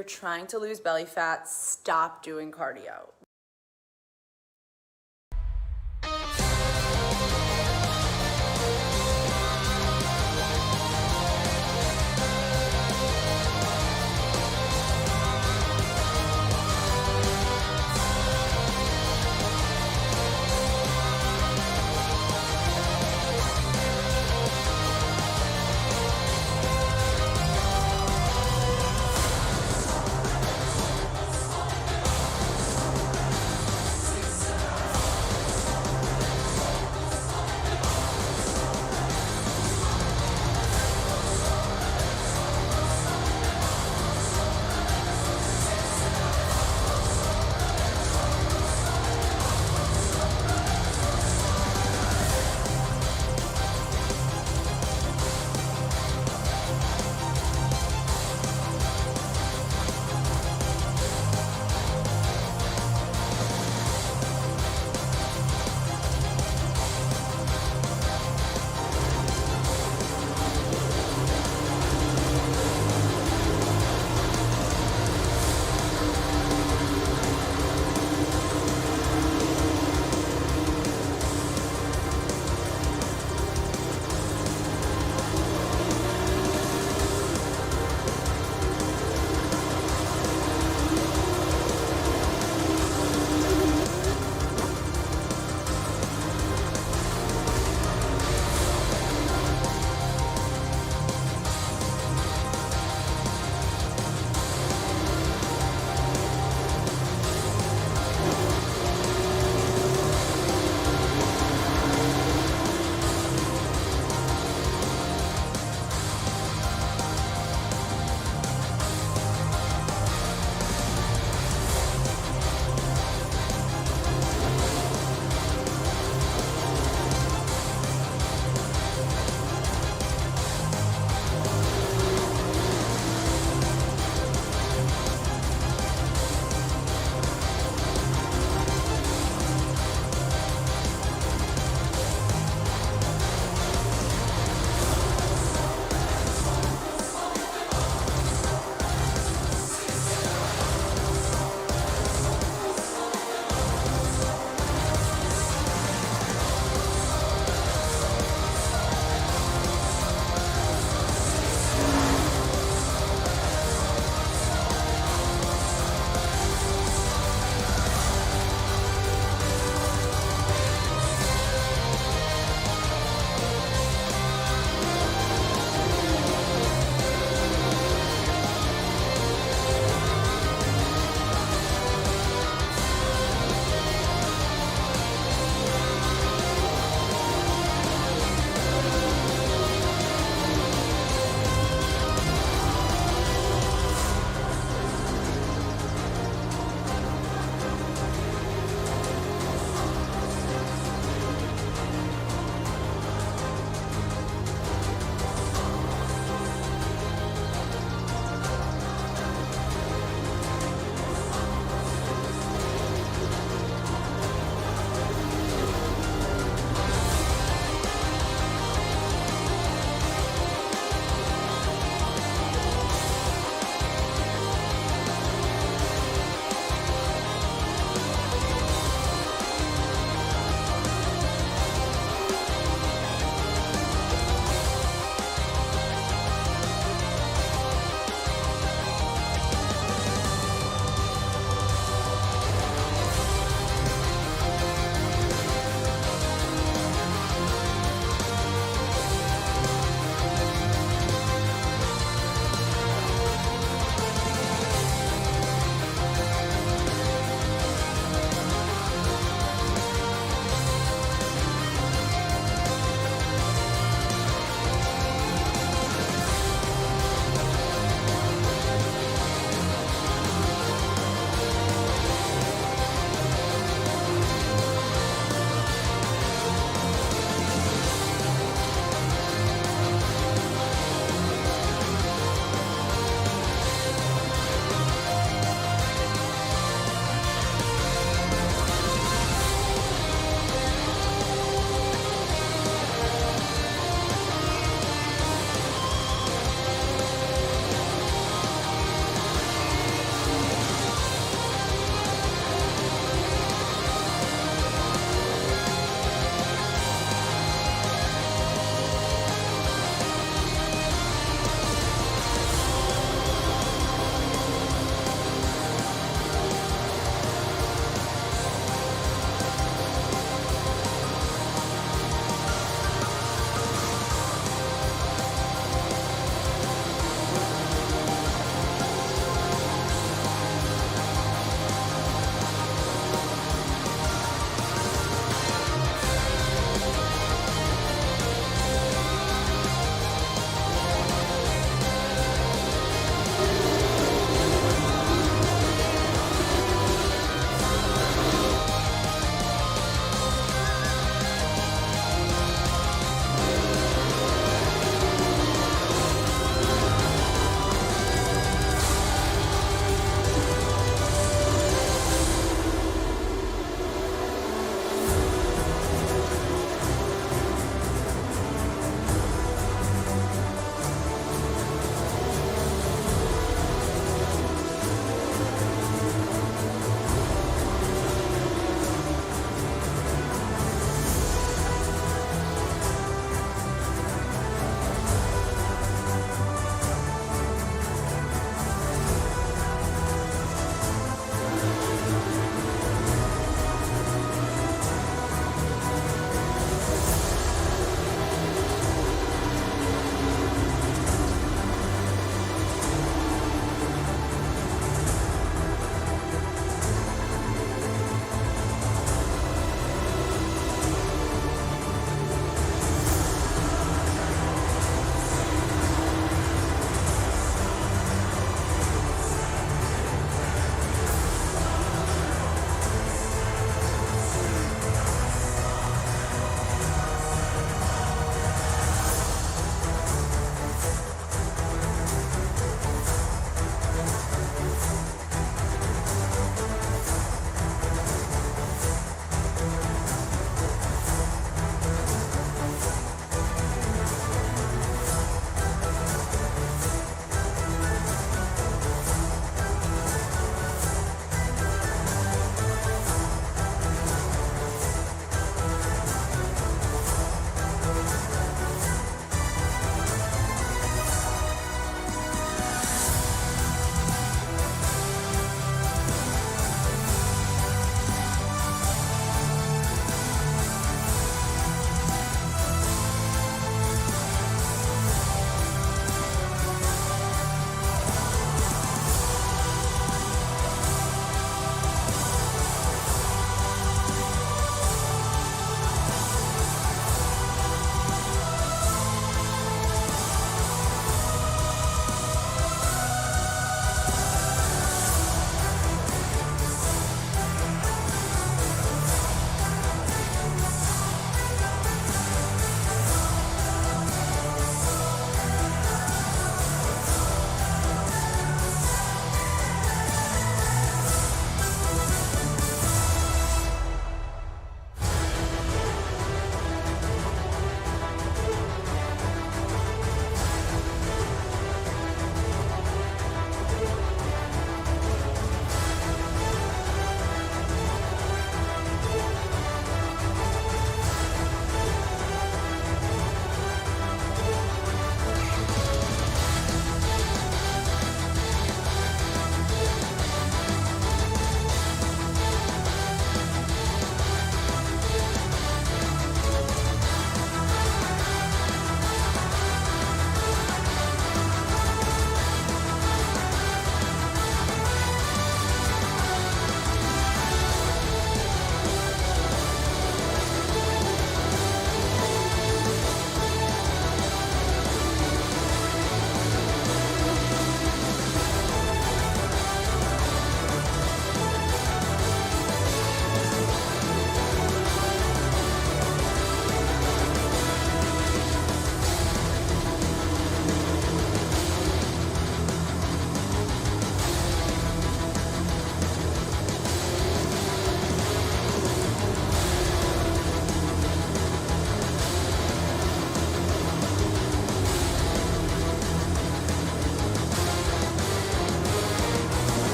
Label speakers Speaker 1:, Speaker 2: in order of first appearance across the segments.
Speaker 1: you're trying to lose belly fat, stop doing cardio.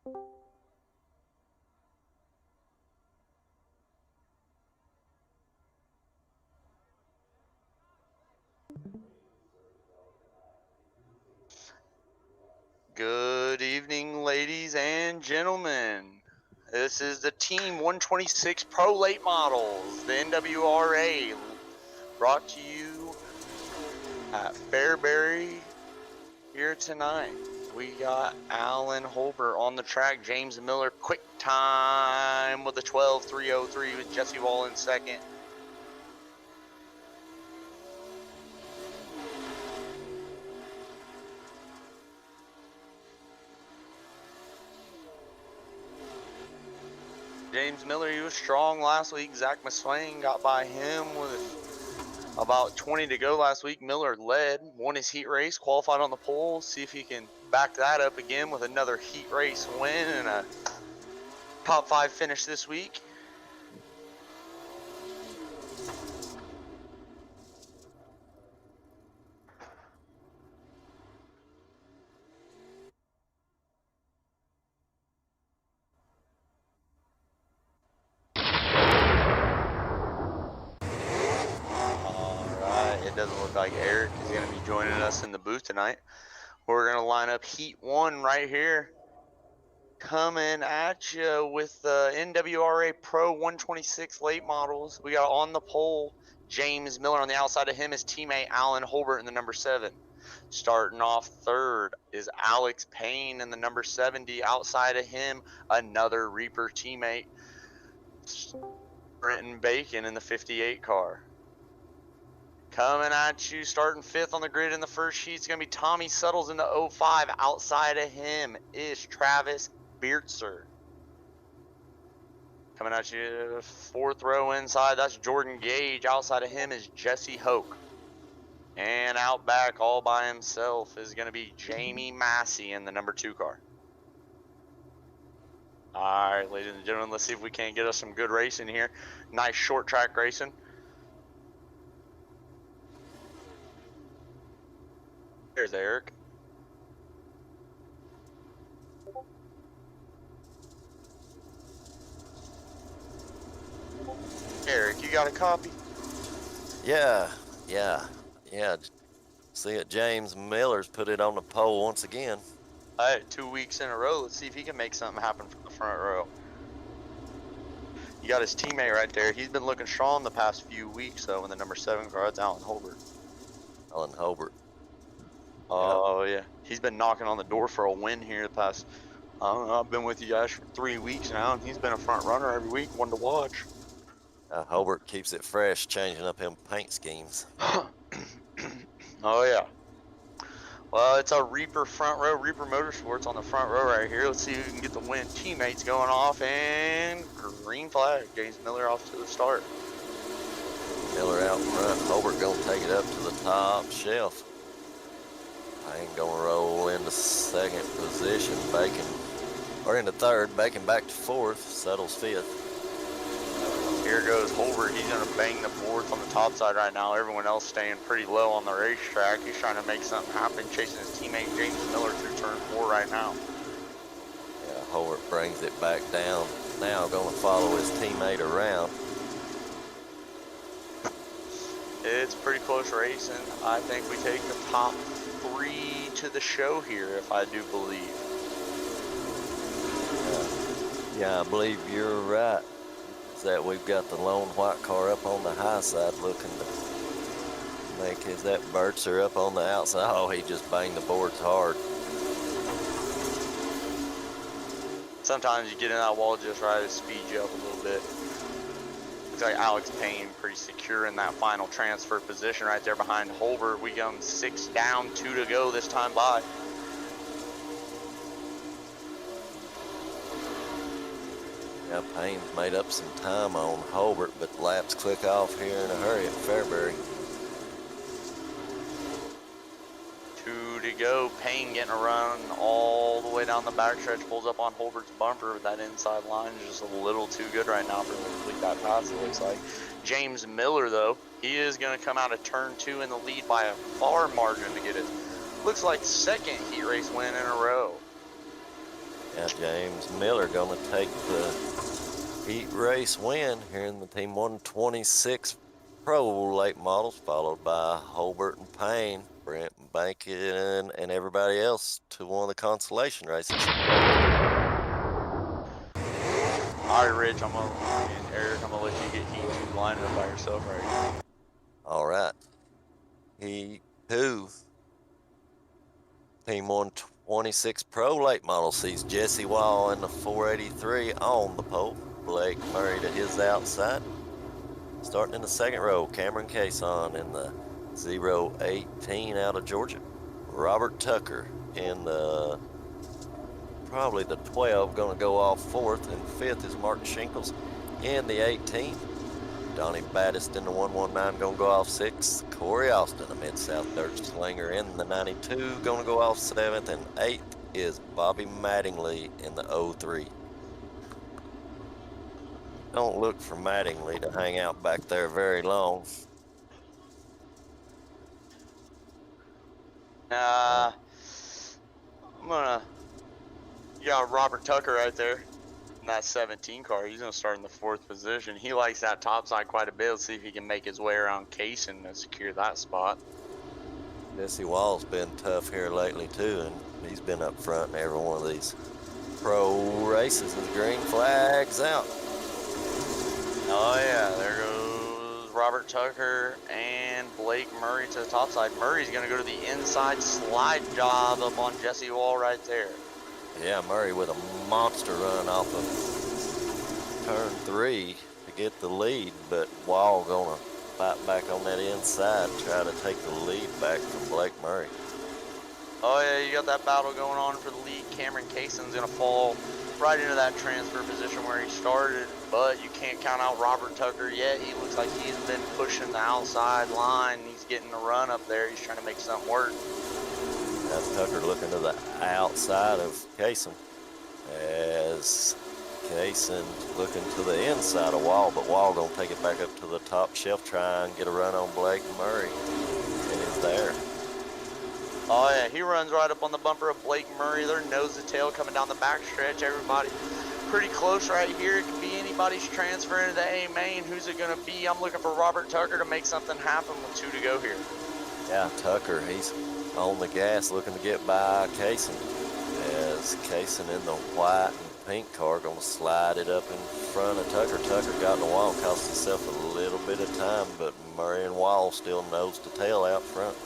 Speaker 2: Good evening, ladies and gentlemen. This is the Team 126 Pro Late Models, the NWRA, brought to you at Fairbury here tonight. We got Alan Holbert on the track, James Miller, quick time with a 12:303 with Jesse Wall in second. James Miller, he was strong last week. Zach Maswain got by him with about 20 to go last week. Miller led, won his heat race, qualified on the pole. See if he can back that up again with another heat race win and a top 5 finish this week. It doesn't look like Eric is going to be joining us in the booth tonight. We're going to line up Heat 1 right here. Coming at you with the NWRA Pro 126 late models. We got on the pole James Miller. On the outside of him is teammate Alan Holbert in the number 7. Starting off third is Alex Payne in the number 70. Outside of him, another Reaper teammate, Brenton Bacon in the 58 car. Coming at you, starting 5th on the grid in the first sheet, it's going to be Tommy Suttles in the 05. Outside of him is Travis Beertzer. Coming at you, 4th row inside, that's Jordan Gage. Outside of him is Jesse Hoke. And out back all by himself is going to be Jamie Massey in the number 2 car. All right, ladies and gentlemen, let's see if we can't get us some good racing here. Nice short track racing. There's Eric. Eric, you got a copy?
Speaker 3: Yeah. See it, James Miller's put it on the pole once again.
Speaker 2: All right, 2 weeks in a row. Let's see if he can make something happen from the front row. You got his teammate right there. He's been looking strong the past few weeks, though, in the number 7 car. That's Alan Holbert.
Speaker 3: Alan Holbert.
Speaker 2: Oh, yeah. He's been knocking on the door for a win here the past, I don't know, I've been with you guys for 3 weeks now, and he's been a front runner every week, one to watch.
Speaker 3: Holbert keeps it fresh, changing up him paint schemes.
Speaker 2: Oh, yeah. Well, it's a Reaper front row, Reaper Motorsports on the front row right here. Let's see who can get the win. Teammates going off, and green flag. James Miller off to the start.
Speaker 3: Miller out front. Holbert gonna take it up to the top shelf. Payne gonna roll into 2nd position. Bacon, or into 3rd. Bacon back to 4th. Suttles 5th.
Speaker 2: Here goes Holbert. He's going to bang the boards on the top side right now. Everyone else staying pretty low on the racetrack. He's trying to make something happen, chasing his teammate James Miller through turn 4 right now.
Speaker 3: Yeah, Holbert brings it back down. Now going to follow his teammate around.
Speaker 2: It's pretty close racing. I think we take the top 3 to the show here, if I do believe.
Speaker 3: Yeah, I believe you're right. That we've got the lone white car up on the high side looking to make his, that Beertzer up on the outside. Oh, he just banged the boards hard.
Speaker 2: Sometimes you get in that wall just right, it speeds you up a little bit. Looks like Alex Payne pretty secure in that final transfer position right there behind Holbert. We go 6 down, 2 to go this time by.
Speaker 3: Yeah, Payne's made up some time on Holbert, but laps click off here in a hurry at Fairbury.
Speaker 2: 2 to go. Payne getting a run all the way down the backstretch, pulls up on Holbert's bumper with that inside line. Just a little too good right now for him to complete that pass, it looks like. James Miller, though, he is going to come out of turn 2 in the lead by a far margin to get it. Looks like 2nd heat race win in a row.
Speaker 3: Yeah, James Miller going to take the heat race win here in the Team 126 Pro late models, followed by Holbert and Payne, Brent Bankin, and everybody else to one of the consolation races.
Speaker 2: All right, Rich, and Eric, I'm gonna let you get Heat 2 lined up by yourself right now.
Speaker 3: All right. Heat 2. Team 126 Pro late model sees Jesse Wall in the 483 on the pole. Blake Murray to his outside. Starting in the second row, Cameron Cason in the 018 out of Georgia. Robert Tucker in the probably the 12, going to go off fourth, and fifth is Martin Shinkles in the 18. Donnie Battist in the 119, going to go off sixth. Corey Austin, a Mid-South dirt slinger, in the 92, going to go off seventh, and eighth is Bobby Mattingly in the 03. Don't look for Mattingly to hang out back there very long.
Speaker 2: I'm gonna. You got Robert Tucker right there in that 17 car. He's gonna start in the fourth position. He likes that top side quite a bit. Let's see if he can make his way around Kaysen to secure that spot.
Speaker 3: Jesse Wall's been tough here lately too, and he's been up front in every one of these pro races. And the green flag's out.
Speaker 2: Oh yeah, there goes Robert Tucker and Blake Murray to the top side. Murray's gonna go to the inside slide job up on Jesse Wall right there.
Speaker 3: Yeah, Murray with a monster run off of turn 3 to get the lead, but Wall gonna fight back on that inside, try to take the lead back from Blake Murray.
Speaker 2: Oh yeah, you got that battle going on for the lead. Cameron Cason's gonna fall right into that transfer position where he started, but you can't count out Robert Tucker yet. He looks like he's been pushing the outside line. He's getting the run up there. He's trying to make something work.
Speaker 3: That's Tucker looking to the outside of Kaysen, as Kaysen looking to the inside of Wall, but Wall gonna take it back up to the top shelf, try and get a run on Blake Murray, and he's there.
Speaker 2: Oh yeah, he runs right up on the bumper of Blake Murray. They're nose to tail coming down the backstretch. Everybody pretty close right here. It can be anybody's transfer into the A main. Who's it gonna be? I'm looking for Robert Tucker to make something happen with 2 to go here.
Speaker 3: Yeah, Tucker, he's on the gas looking to get by Kaysen, as Kaysen in the white and pink car gonna slide it up in front of Tucker. Tucker got in the wall, cost himself a little bit of time, but Murray and Wall still nose to tail out front.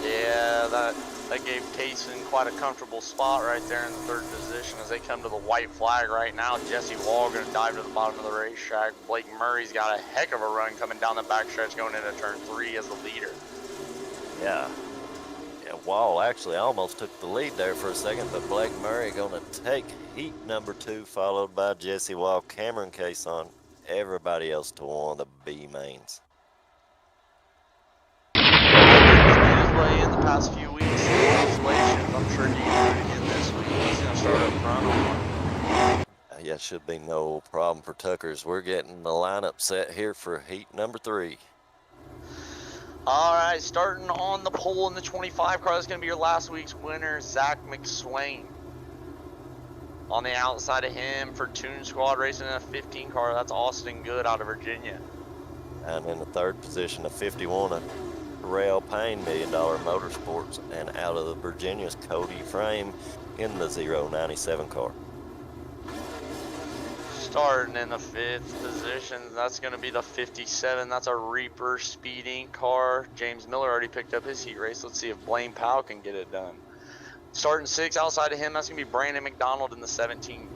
Speaker 2: Yeah, that gave Kaysen quite a comfortable spot right there in the third position as they come to the white flag right now. Jesse Wall going to dive to the bottom of the racetrack. Blake Murray's got a heck of a run coming down the backstretch going into turn 3 as the leader.
Speaker 3: Yeah, Wall actually almost took the lead there for a second, but Blake Murray going to take heat number 2, followed by Jesse Wall, Cameron Cason, everybody else to one of the B mains.
Speaker 2: Way in the past few weeks, constellations. I'm sure he can do it again this week. He's going to start up front on one.
Speaker 3: Yeah, should be no problem for Tuckers. We're getting the lineup set here for heat number 3.
Speaker 2: All right, starting on the pole in the 25 car, that's going to be your last week's winner, Zach McSwain. On the outside of him for Toon Squad racing in a 15 car, that's Austin Good out of Virginia.
Speaker 3: And in the third position, a 51, a Rail Payne $1 Million Motorsports, and out of the Virginia's Cody Frame in the 097 car.
Speaker 2: Starting in the 5th position, that's going to be the 57. That's a Reaper Speed Inc. car. James Miller already picked up his heat race. Let's see if Blaine Powell can get it done. Starting 6 outside of him, that's going to be Brandon McDonald in the 17.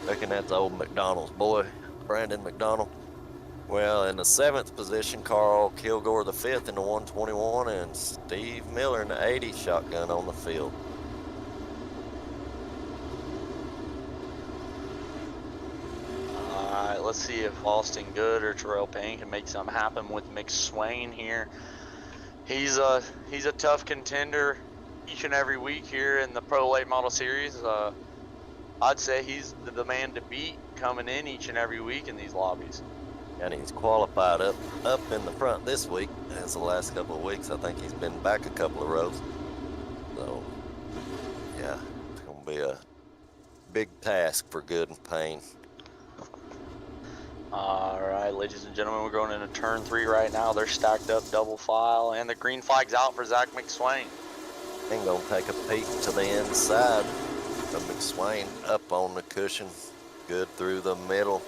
Speaker 3: Reckon that's old McDonald's boy, Brandon McDonald. Well, in the 7th position, Carl Kilgore the 5th in the 121, and Steve Miller in the 80 shotgun on the field.
Speaker 2: All right, let's see if Austin Good or Terrell Payne can make something happen with McSwain here. He's a tough contender each and every week here in the Pro Late Model Series. I'd say he's the man to beat coming in each and every week in these lobbies.
Speaker 3: And he's qualified up in the front this week. As the last couple of weeks, I think he's been back a couple of rows. So, yeah, it's going to be a big task for Good and Payne.
Speaker 2: All right, ladies and gentlemen, we're going into turn 3 right now. They're stacked up double file, and the green flag's out for Zach McSwain.
Speaker 3: Ain't gonna take a peek to the inside of McSwain up on the cushion. Good through the middle.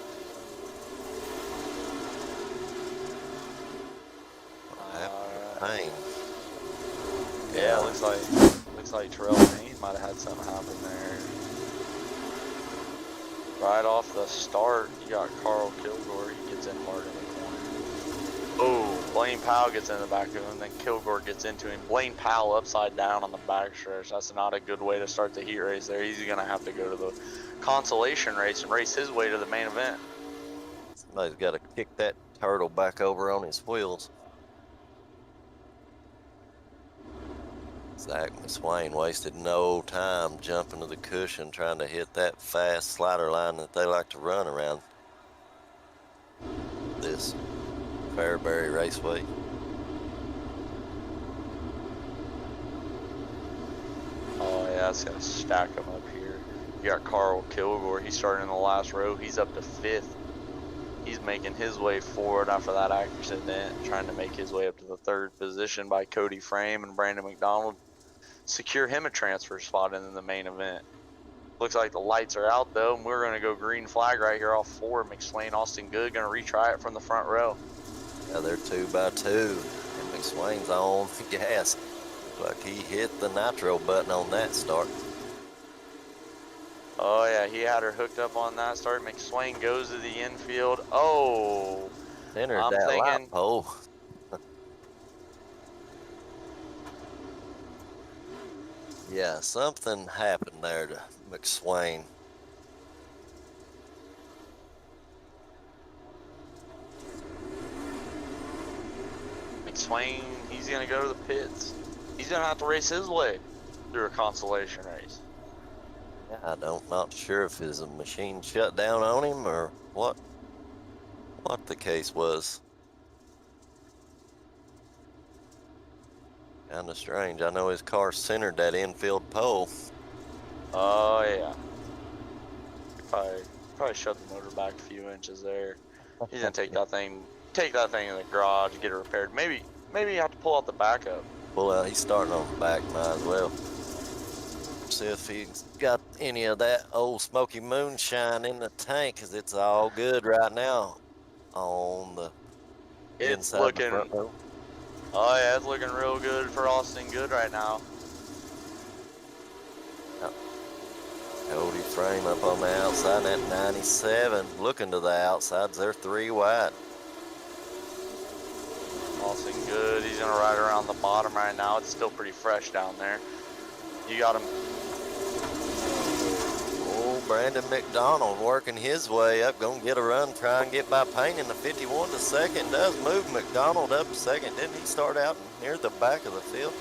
Speaker 3: What happened to Payne?
Speaker 2: Yeah, looks like Terrell Payne might have had something happen there. Right off the start, you got Carl Kilgore. He gets in hard in the corner. Oh, Blaine Powell gets in the back of him, then Kilgore gets into him. Blaine Powell upside down on the backstretch. That's not a good way to start the heat race there. He's going to have to go to the consolation race and race his way to the main event.
Speaker 3: Somebody's got to kick that turtle back over on his wheels. Zach McSwain wasted no time jumping to the cushion trying to hit that fast slider line that they like to run around this Fairbury Raceway.
Speaker 2: Oh yeah, it's gonna stack them up here. You got Carl Kilgore. He's starting in the last row. He's up to 5th. He's making his way forward after that accident, trying to make his way up to the 3rd position by Cody Frame and Brandon McDonald. Secure him a transfer spot in the main event. Looks like the lights are out though, and we're gonna go green flag right here off 4. McSwain, Austin Good gonna retry it from the front row.
Speaker 3: Yeah, they're 2 by 2, and McSwain's on the gas. Looks like he hit the nitro button on that start.
Speaker 2: Oh yeah, he had her hooked up on that start. McSwain goes to the infield. Oh,
Speaker 3: Entered
Speaker 2: I'm
Speaker 3: that
Speaker 2: thinking,
Speaker 3: light pole. Yeah, something happened there to McSwain.
Speaker 2: McSwain, he's gonna go to the pits. He's gonna have to race his way through a consolation race.
Speaker 3: Yeah, not sure if his machine shut down on him or what the case was. Kinda strange. I know his car centered that infield pole.
Speaker 2: Oh yeah. Probably shoved the motor back a few inches there. He's gonna take that thing in the garage, get it repaired. Maybe you have to pull out the backup.
Speaker 3: Well, he's starting on the back, might as well. See if he's got any of that old smoky moonshine in the tank, because it's all good right now on the
Speaker 2: It's
Speaker 3: inside
Speaker 2: looking,
Speaker 3: the front row.
Speaker 2: oh yeah, it's looking real good for Austin Good right now.
Speaker 3: Cody Frame up on the outside, and that 97 looking to the outsides. They're 3 wide.
Speaker 2: Austin Good, he's gonna ride around the bottom right now. It's still pretty fresh down there. You got him.
Speaker 3: Oh, Brandon McDonald working his way up, gonna get a run, try and get by Payne in the 51 to second. Does move McDonald up to second. Didn't he start out near the back of the field?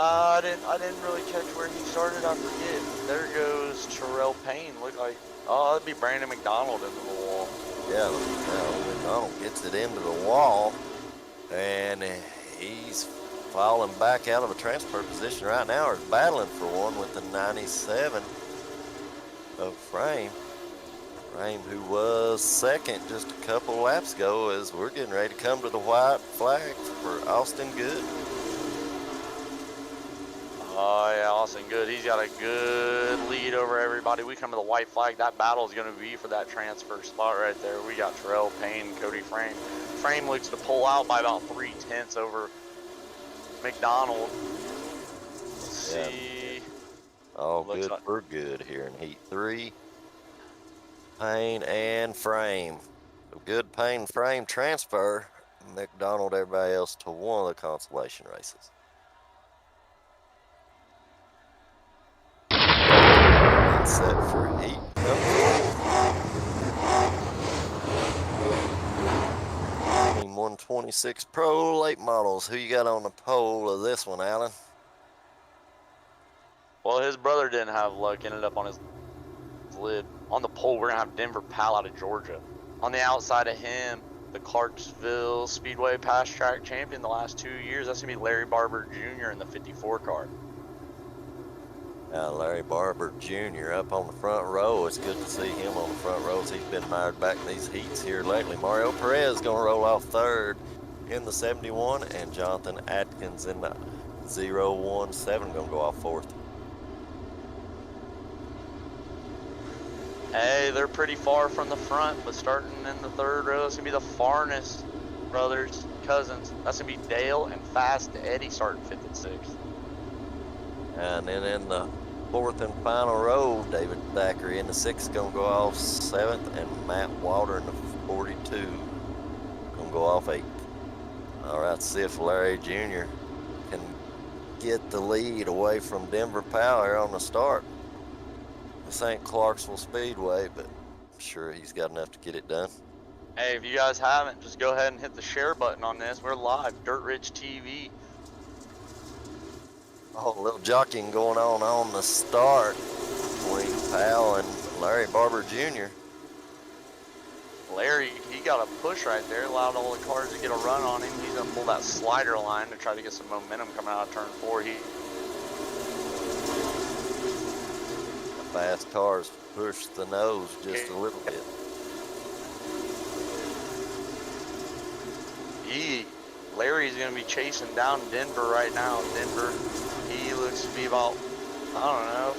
Speaker 2: I didn't really catch where he started. I forget. There goes Terrell Payne. Look like, oh, that'd be Brandon McDonald into the wall.
Speaker 3: Yeah, McDonald gets it into the wall, and he's falling back out of a transfer position right now, or is battling for one with the 97 of Frame. Frame, who was second just a couple laps ago, as we're getting ready to come to the white flag for Austin Good.
Speaker 2: Oh yeah, Austin Good. He's got a good lead over everybody. We come to the white flag. That battle is going to be for that transfer spot right there. We got Terrell Payne and Cody Frame. Frame looks to pull out by about 3/10 over McDonald. Let's see.
Speaker 3: All
Speaker 2: Looks
Speaker 3: good
Speaker 2: like,
Speaker 3: for Good here in Heat 3. Payne and Frame. A Good Payne Frame transfer. McDonald, everybody else to one of the consolation races. Set for Heat Team 126 Pro late models. Who you got on the pole of this one, Alan?
Speaker 2: well, his brother didn't have luck. Ended up on his lid. On the pole, we're going to have Denver Powell out of Georgia. On the outside of him, the Clarksville Speedway Past Track champion the last 2 years. That's going to be Larry Barber Jr. in the 54 car.
Speaker 3: Larry Barber Jr. up on the front row. It's good to see him on the front rows. He's been mired back in these heats here lately. Mario Perez going to roll off third in the 71, and Jonathan Atkins in the 017 going to go off fourth.
Speaker 2: Hey, they're pretty far from the front, but starting in the third row, it's going to be the Farnes brothers, cousins. That's going to be Dale and Fast Eddie starting fifth and sixth.
Speaker 3: And then in the fourth and final row, David Thackeray in the sixth going to go off seventh, and Matt Walter in the 42 going to go off eighth. All right, see if Larry Jr. can get the lead away from Denver Powell here on the start. This ain't Clarksville Speedway, but I'm sure he's got enough to get it done.
Speaker 2: Hey, if you guys haven't, just go ahead and hit the share button on this. We're live, Dirt Ridge TV.
Speaker 3: Oh, a little jockeying going on the start between Powell and Larry Barber Jr.
Speaker 2: Larry, he got a push right there, allowed all the cars to get a run on him. He's going to pull that slider line to try to get some momentum coming out of turn 4. The
Speaker 3: fast cars push the nose just a little bit.
Speaker 2: Larry's going to be chasing down Denver right now. Denver, he looks to be about, I don't know,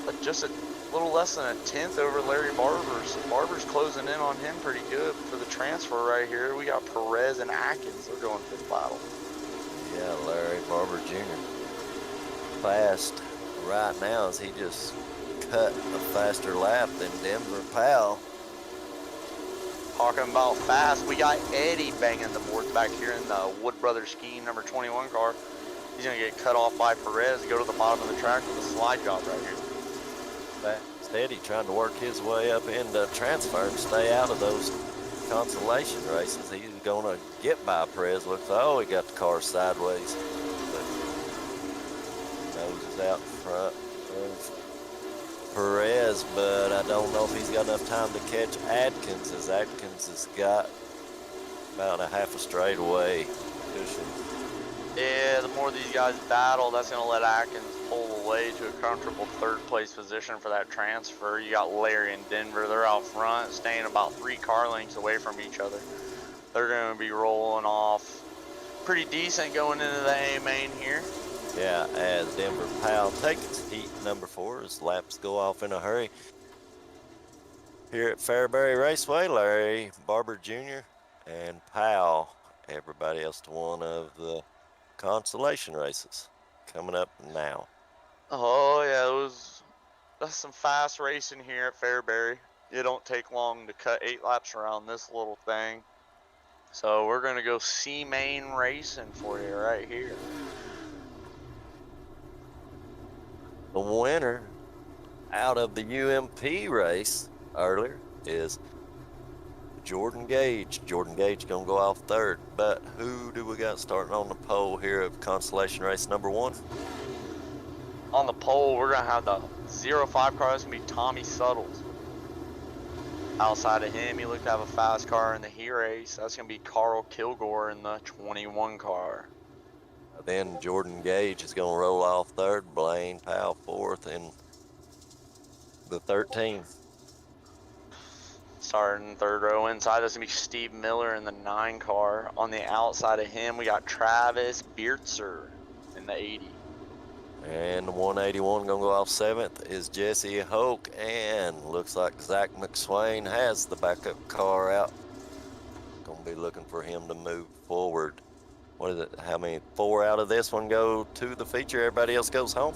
Speaker 2: but just a little less than a tenth over Larry Barber. So Barber's closing in on him pretty good for the transfer right here. We got Perez and Atkins. They're going for the battle.
Speaker 3: Yeah, Larry Barber Jr. fast right now as he just cut a faster lap than Denver Powell.
Speaker 2: Talking about fast, we got Eddie banging the boards back here in the Wood Brothers Scheme number 21 car. He's going to get cut off by Perez, go to the bottom of the track with a slide job right here.
Speaker 3: That's Eddie trying to work his way up into transfer and stay out of those consolation races. He's going to get by Perez. Looks like, oh, he got the car sideways. But nose is out front of Perez, but I don't know if he's got enough time to catch Atkins, as Atkins has got about a half a straightaway cushion.
Speaker 2: Yeah, the more these guys battle, that's going to let Atkins pull away to a comfortable third place position for that transfer. You got Larry and Denver. They're out front, staying about 3 car lengths away from each other. They're going to be rolling off pretty decent going into the A main here.
Speaker 3: Yeah, as Denver Powell takes heat number 4 as laps go off in a hurry. Here at Fairbury Raceway, Larry Barber Jr. and Powell, everybody else to one of the consolation races coming up now.
Speaker 2: Oh yeah, that's some fast racing here at Fairbury. It don't take long to cut 8 laps around this little thing. So we're gonna go C main racing for you right here.
Speaker 3: The winner out of the UMP race earlier is Jordan Gage. Jordan Gage gonna go off third, but who do we got starting on the pole here of consolation race number 1?
Speaker 2: On the pole, we're gonna have the 05 car. That's gonna be Tommy Suttles. Outside of him, he looked to have a fast car in the heat race. That's gonna be Carl Kilgore in the 21 car.
Speaker 3: Then Jordan Gage is going to roll off third, Blaine Powell fourth in the 13.
Speaker 2: Starting third row inside, that's going to be Steve Miller in the 9 car. On the outside of him, we got Travis Beertzer in the 80.
Speaker 3: And the 181 going to go off seventh is Jesse Hoke, and looks like Zach McSwain has the backup car out. Going to be looking for him to move forward. What is it? How many? 4 out of this one go to the feature. Everybody else goes home.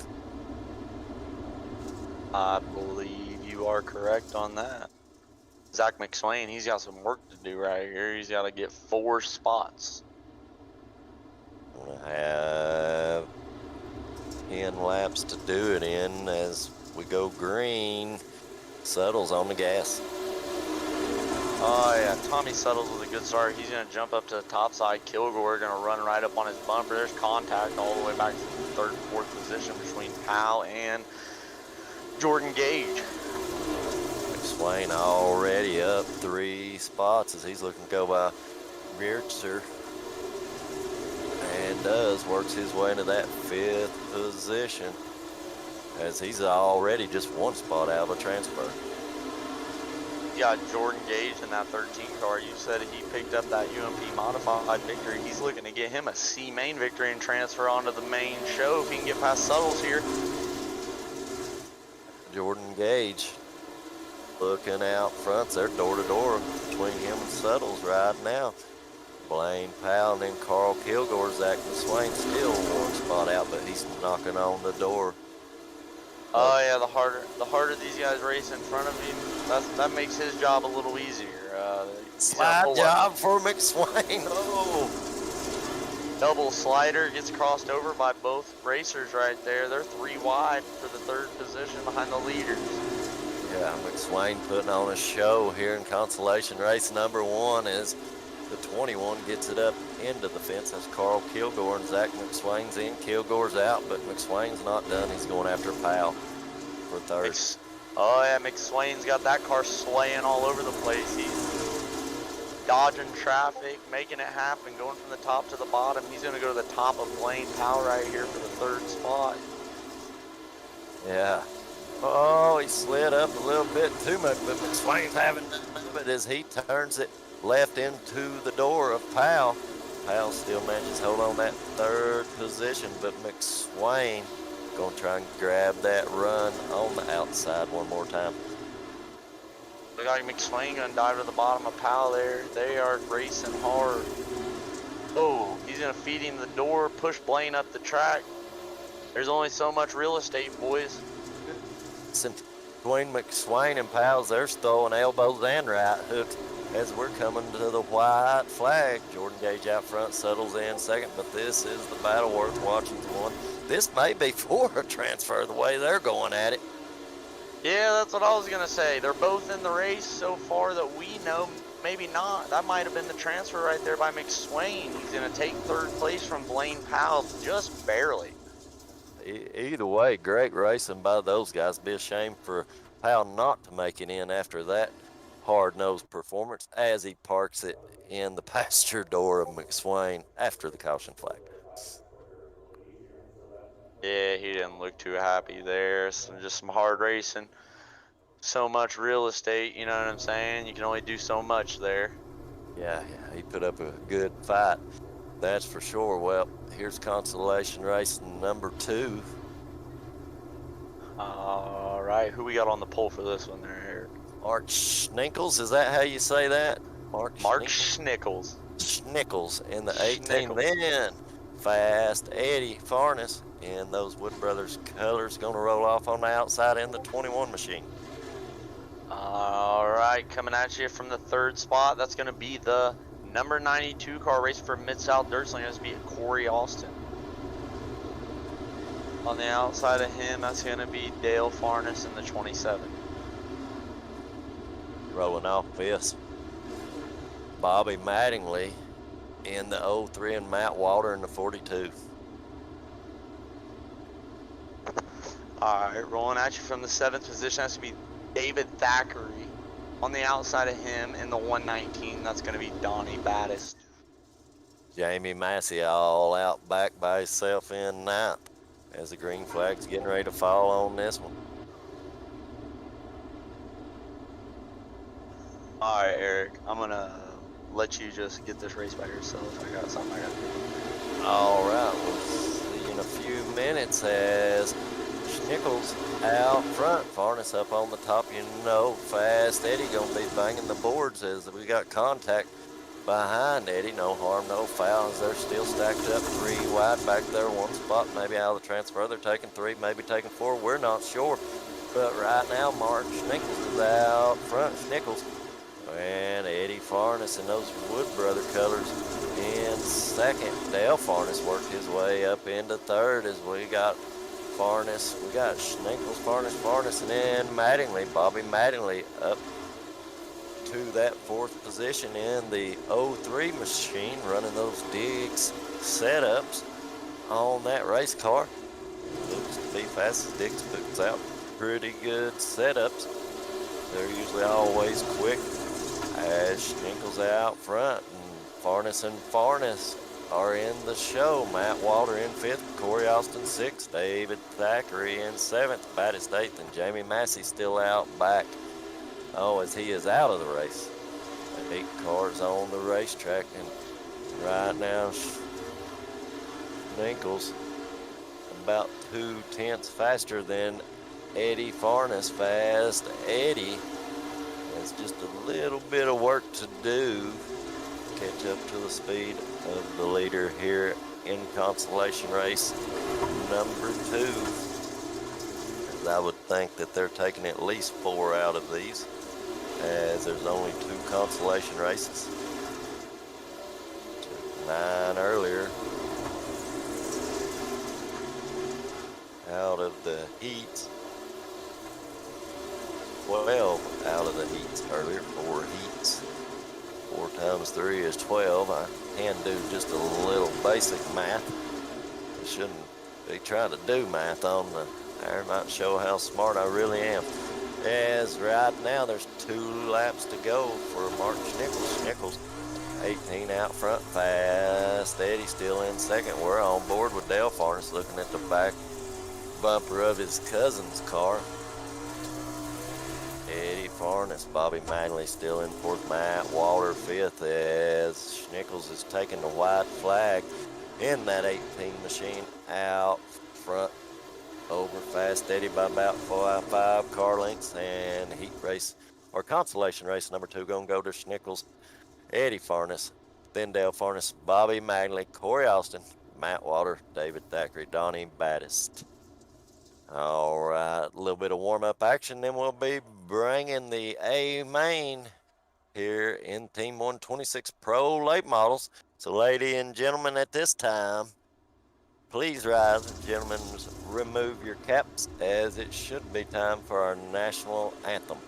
Speaker 2: I believe you are correct on that. Zach McSwain, he's got some work to do right here. He's got to get 4 spots.
Speaker 3: Gonna have 10 laps to do it in as we go green. Suttles on the gas.
Speaker 2: Oh yeah, Tommy Suttles with a good start. He's going to jump up to the top side. Kilgore going to run right up on his bumper. There's contact all the way back to the 3rd and 4th position between Powell and Jordan Gage.
Speaker 3: McSwain already up 3 spots as he's looking to go by Beertzer. And works his way into that 5th position as he's already just 1 spot out of a transfer.
Speaker 2: You got Jordan Gage in that 13 car. You said he picked up that UMP modified victory. He's looking to get him a C main victory and transfer onto the main show if he can get past Suttles here.
Speaker 3: Jordan Gage looking out front. They're door to door between him and Suttles right now. Blaine Powell and then Carl Kilgore. Zach McSwain still 1 spot out, but he's knocking on the door.
Speaker 2: Oh yeah, the harder these guys race in front of him, that makes his job a little easier.
Speaker 3: Slide job for McSwain. Oh.
Speaker 2: Double slider gets crossed over by both racers right there. They're 3 wide for the 3rd position behind the leaders.
Speaker 3: Yeah, McSwain putting on a show here in consolation race number 1 as the 21 gets it up into the fence. That's Carl Kilgore and Zach McSwain's in. Kilgore's out, but McSwain's not done. He's going after Powell for 3rd.
Speaker 2: Oh yeah, McSwain's got that car swaying all over the place. He's dodging traffic, making it happen, going from the top to the bottom. He's going to go to the top of Blaine Powell right here for the 3rd spot.
Speaker 3: Yeah. Oh, he slid up a little bit too much, but McSwain's having none of it as he turns it left into the door of Powell. Powell still manages to hold on that 3rd position, but McSwain going to try and grab that run on the outside one more time.
Speaker 2: Look like McSwain going to dive to the bottom of Powell there. They are racing hard. Oh, he's going to feed him the door, push Blaine up the track. There's only so much real estate, boys.
Speaker 3: Since between McSwain and Powell's, they're throwing elbows and right hooks as we're coming to the white flag. Jordan Gage out front, Suttles in 2nd, but this is the battle worth watching for 1. This may be for a transfer the way they're going at it.
Speaker 2: Yeah, that's what I was going to say. They're both in the race so far that we know. Maybe not. That might have been the transfer right there by McSwain. He's going to take 3rd place from Blaine Powell just barely.
Speaker 3: Either way, great racing by those guys. Be a shame for Powell not to make it in after that hard-nosed performance as he parks it in the passenger door of McSwain after the caution flag.
Speaker 2: Yeah, he didn't look too happy there. Just some hard racing. So much real estate, you know what I'm saying? You can only do so much there.
Speaker 3: Yeah, he put up a good fight. That's for sure. Well, here's consolation race number 2.
Speaker 2: All right, who we got on the pole for this one there, Eric?
Speaker 3: Mark Schnickles, is that how you say that?
Speaker 2: Mark Schnickles.
Speaker 3: Schnickles in the 18. Then Fast Eddie Farnes in those Wood Brothers colors going to roll off on the outside in the 21 machine.
Speaker 2: All right, coming at you from the 3rd spot, that's going to be the number 92 car race for Mid-South Dirt's going to be Corey Austin. On the outside of him, that's going to be Dale Farnes in the 27.
Speaker 3: Rolling off this, Bobby Mattingly in the 03 and Matt Walter in the 42.
Speaker 2: All right, rolling at you from the 7th position, that's going to be David Thackeray. On the outside of him in the 119, that's going to be Donnie Battis.
Speaker 3: Jamie Massey all out back by himself in 9th as the green flag's getting ready to fall on this one.
Speaker 2: All right, Eric, I'm going to let you just get this race by yourself. I got something I got to do.
Speaker 3: All right, we'll see you in a few minutes as Schnickles out front, Farnes up on the top. You know, Fast Eddie gonna be banging the boards as we got contact behind Eddie. No harm, no foul as they're still stacked up 3 wide back there. 1 spot maybe out of the transfer. They're taking 3, maybe taking 4. We're not sure. But right now, Mark Schnickles is out front. Schnickles and Eddie Farnes in those Wood Brother colors in 2nd. Dale Farnes worked his way up into 3rd as we got Farnes, we got Schnickles, Farnes, and then Mattingly, Bobby Mattingly up to that 4th position in the 03 machine, running those Diggs setups on that race car. Looks to be fast as Diggs puts out pretty good setups they're usually always quick. As Schninkels out front, and Farness are in the show. Matt Walter in 5th, Corey Austin 6th, David Thackeray in 7th, Baddest 8th, and Jamie Massey still out back. Oh, as he is out of the race. 8 cars on the racetrack, and right now Schninkels about 2/10 faster than Eddie Farness. Fast Eddie has just a little bit of work to do to catch up to the speed of the leader here in consolation race number 2. As I would think that they're taking at least 4 out of these, as there's only 2 consolation races. Took 9 earlier out of the heats. 12 out of the heats earlier. 4 heats. 4 times 3 is 12. I can do just a little basic math. I shouldn't be trying to do math on the air. Might show how smart I really am. As right now there's 2 laps to go for Mark Schnickels. Schnickels 18 out front, Fast Eddie still in 2nd. We're on board with Dale Farness looking at the back bumper of his cousin's car. Eddie Farness, Bobby Manley still in 4th, Matt Walter 5th, as Schnickels is taking the white flag in that 18 machine out front over Fast Eddie by about 5 car lengths. And heat race or consolation race number 2 gonna go to Schnickels, Eddie Farness, then Dale Farness, Bobby Manley, Corey Austin, Matt Walter, David Thackeray, Donnie Baddest. All right, a little bit of warm-up action, then we'll be bringing the A main here in Team 126 Pro Late Models. So, ladies and gentlemen, at this time, please rise, and gentlemen, remove your caps, as it should be time for our national anthem.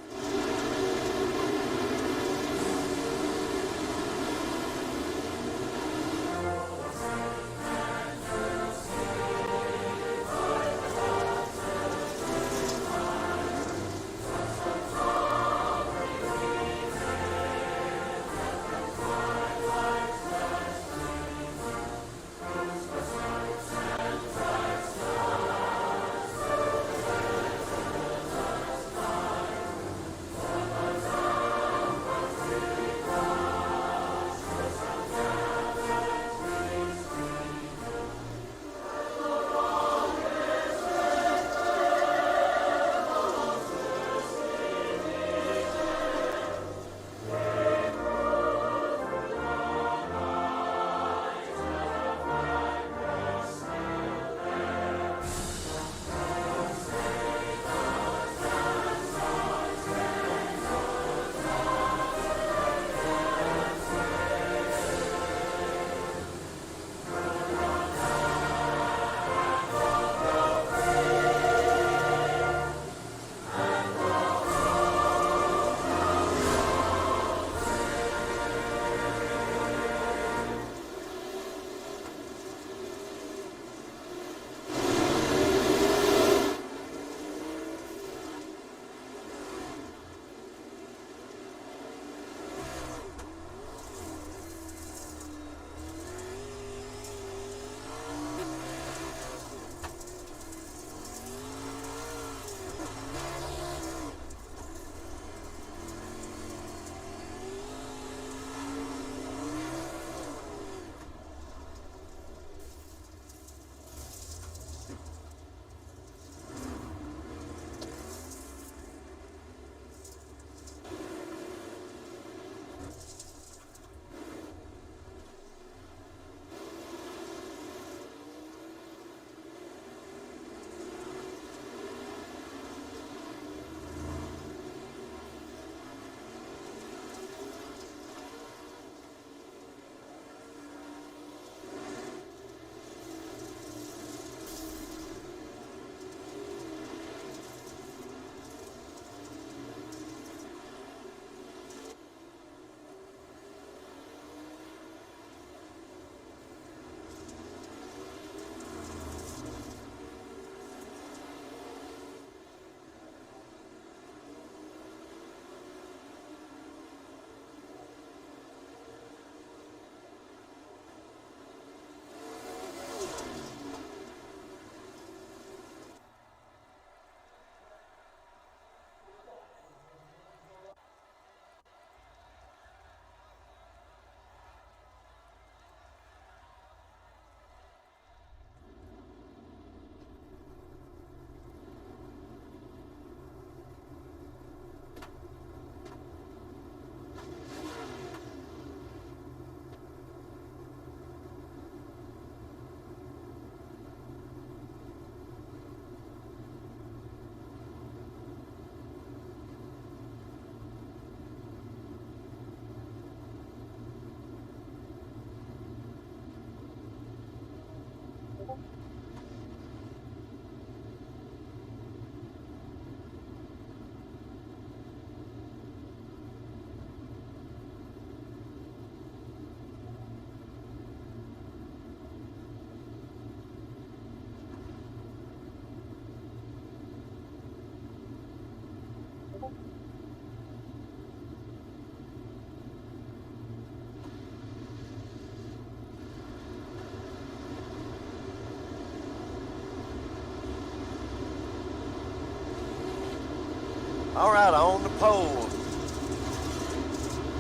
Speaker 3: All right, on the pole.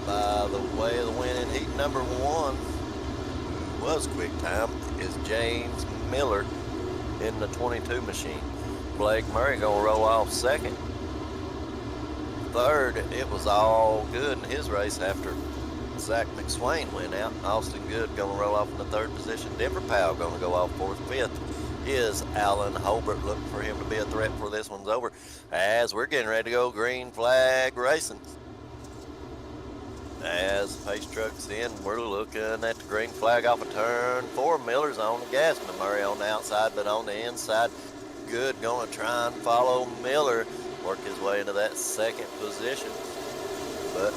Speaker 3: By the way of the win in heat number 1, who was quick time, is James Miller in the 22 machine. Blake Murray gonna roll off second. Third, it was all good in his race after Zach McSwain went out. Austin Good gonna roll off in the 3rd position. Denver Powell gonna go off 4th. 5th is Alan Holbert, looking for him to be a threat before this one's over, as we're getting ready to go green flag racing. As the pace truck's in, we're looking at the green flag off of turn 4. Miller's on the gas, Murray on the outside, but on the inside, Good gonna try and follow Miller, work his way into that 2nd position. But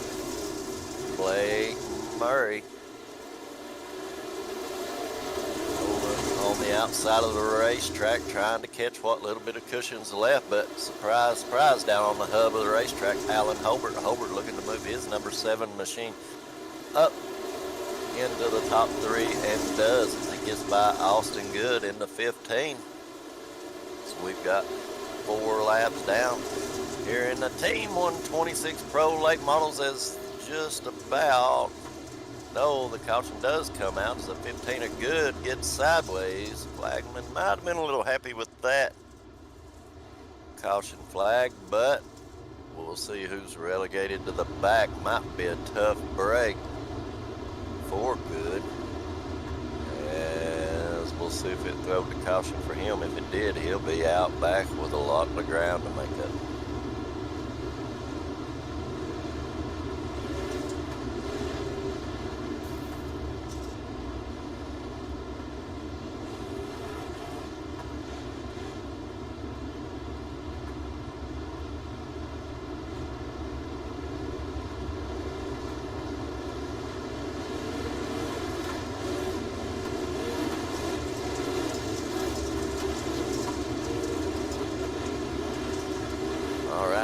Speaker 3: Blake Murray on the outside of the racetrack, trying to catch what little bit of cushion's left, but surprise, surprise, down on the hub of the racetrack, Alan Holbert. Holbert looking to move his number 7 machine up into the top 3, and does as he gets by Austin Good in the 15. So we've got 4 laps down here in the Team 126 Pro Late Models, as just about, no, the caution does come out as a 15 of Good gets sideways. Flagman might have been a little happy with that caution flag, but we'll see who's relegated to the back. Might be a tough break for Good, as we'll see if it throws the caution for him. If it did, he'll be out back with a lot of ground to make up.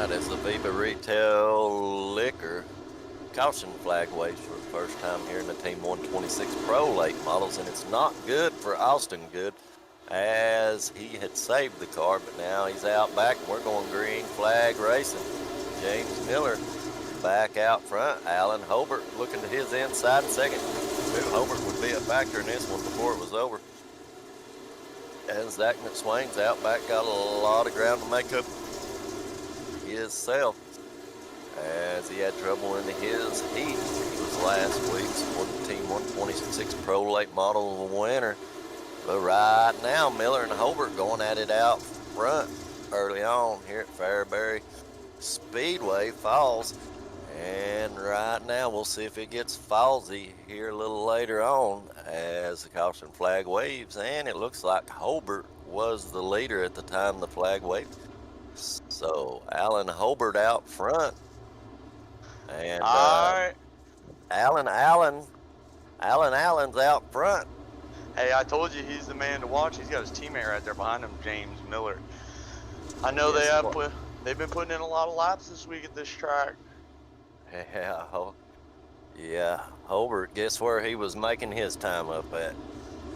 Speaker 3: As the Viva Retail Liquor caution flag waves for the first time here in the Team 126 Pro Late Models, and it's not good for Austin Good, as he had saved the car, but now he's out back. We're going green flag racing. James Miller back out front. Alan Holbert looking to his inside second. Knew Holbert would be a factor in this one before it was over. And Zach McSwain's out back, got a lot of ground to make up himself, as he had trouble in his heat. He was last week's Team 126 Pro Late Model winner. But right now, Miller and Holbert going at it out front early on here at Fairbury Speedway Falls. And right now, we'll see if it gets fallsy here a little later on as the caution flag waves. And it looks like Holbert was the leader at the time the flag waved. So Alan Holbert out front, and Alan's out front.
Speaker 2: Hey, I told you he's the man to watch. He's got his teammate right there behind him, James Miller. I know they've been putting in a lot of laps this week at this track.
Speaker 3: Yeah, Holbert, guess where he was making his time up at?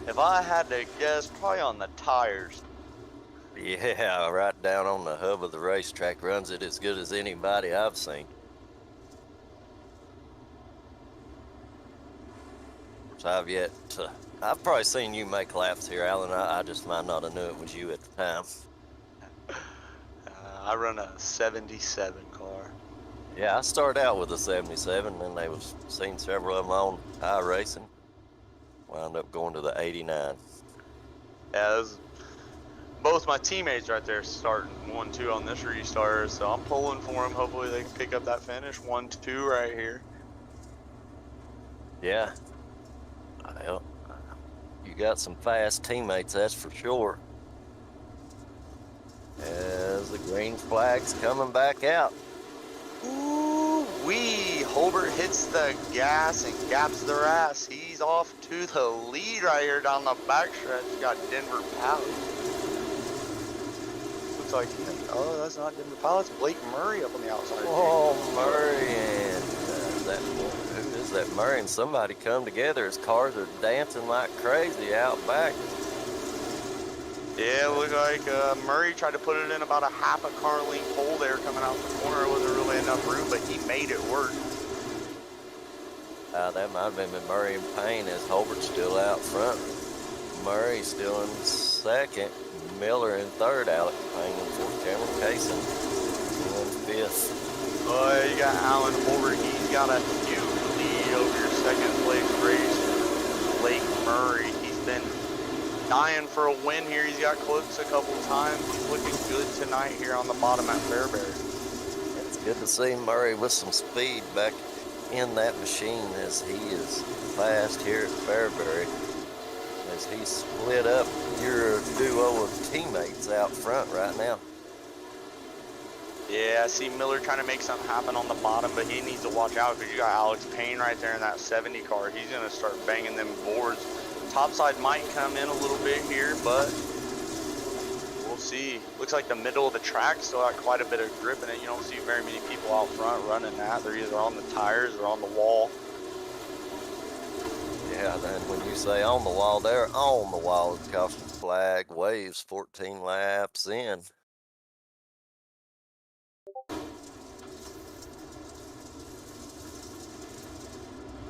Speaker 2: If I had to guess, probably on the tires.
Speaker 3: Yeah, right down on the hub of the racetrack. Runs it as good as anybody I've seen. I've probably seen you make laps here, Alan. I just might not have knew it was you at the time.
Speaker 2: I run a 77 car.
Speaker 3: Yeah, I started out with a 77, and they was seen several of them on iRacing. Wound up going to the 89.
Speaker 2: Yeah, both my teammates right there starting 1-2 on this restart, so I'm pulling for them. Hopefully they can pick up that finish 1-2 right here.
Speaker 3: Yeah. Well, you You got some fast teammates, that's for sure. As the green flag's coming back out.
Speaker 2: Ooh-wee. Holbert hits the gas and gaps their ass. He's off to the lead right here down the backstretch. Got Denver Palace. Looks like, oh, that's not Denver Palace. Blake Murray up on the outside.
Speaker 3: Oh, Murray and who is that? Murray and somebody come together. His cars are dancing like crazy out back.
Speaker 2: Yeah, it looked like Murray tried to put it in about a half a car length hole there coming out the corner. It wasn't really enough room, but he made it work.
Speaker 3: That might have been Murray and Payne as Holbert's still out front. Murray still in second. Miller in third. Alex Payne in fourth. Cameron Kaysen in fifth.
Speaker 2: You got Alan Holbert. He's got a huge lead over your second place race. Blake Murray. He's been dying for a win here. He's got close a couple times. He's looking good tonight here on the bottom at Fairbury.
Speaker 3: It's good to see Murray with some speed back in that machine as he is fast here at Fairbury. As he split up your duo of teammates out front right now.
Speaker 2: Yeah, I see Miller trying to make something happen on the bottom, but he needs to watch out because you got Alex Payne right there in that 70 car. He's going to start banging them boards. Topside might come in a little bit here, but we'll see. Looks like the middle of the track still got quite a bit of grip in it. You don't see very many people out front running that. They're either on the tires or on the wall.
Speaker 3: Yeah, then when you say on the wall, they're on the wall. The caution flag waves 14 laps in.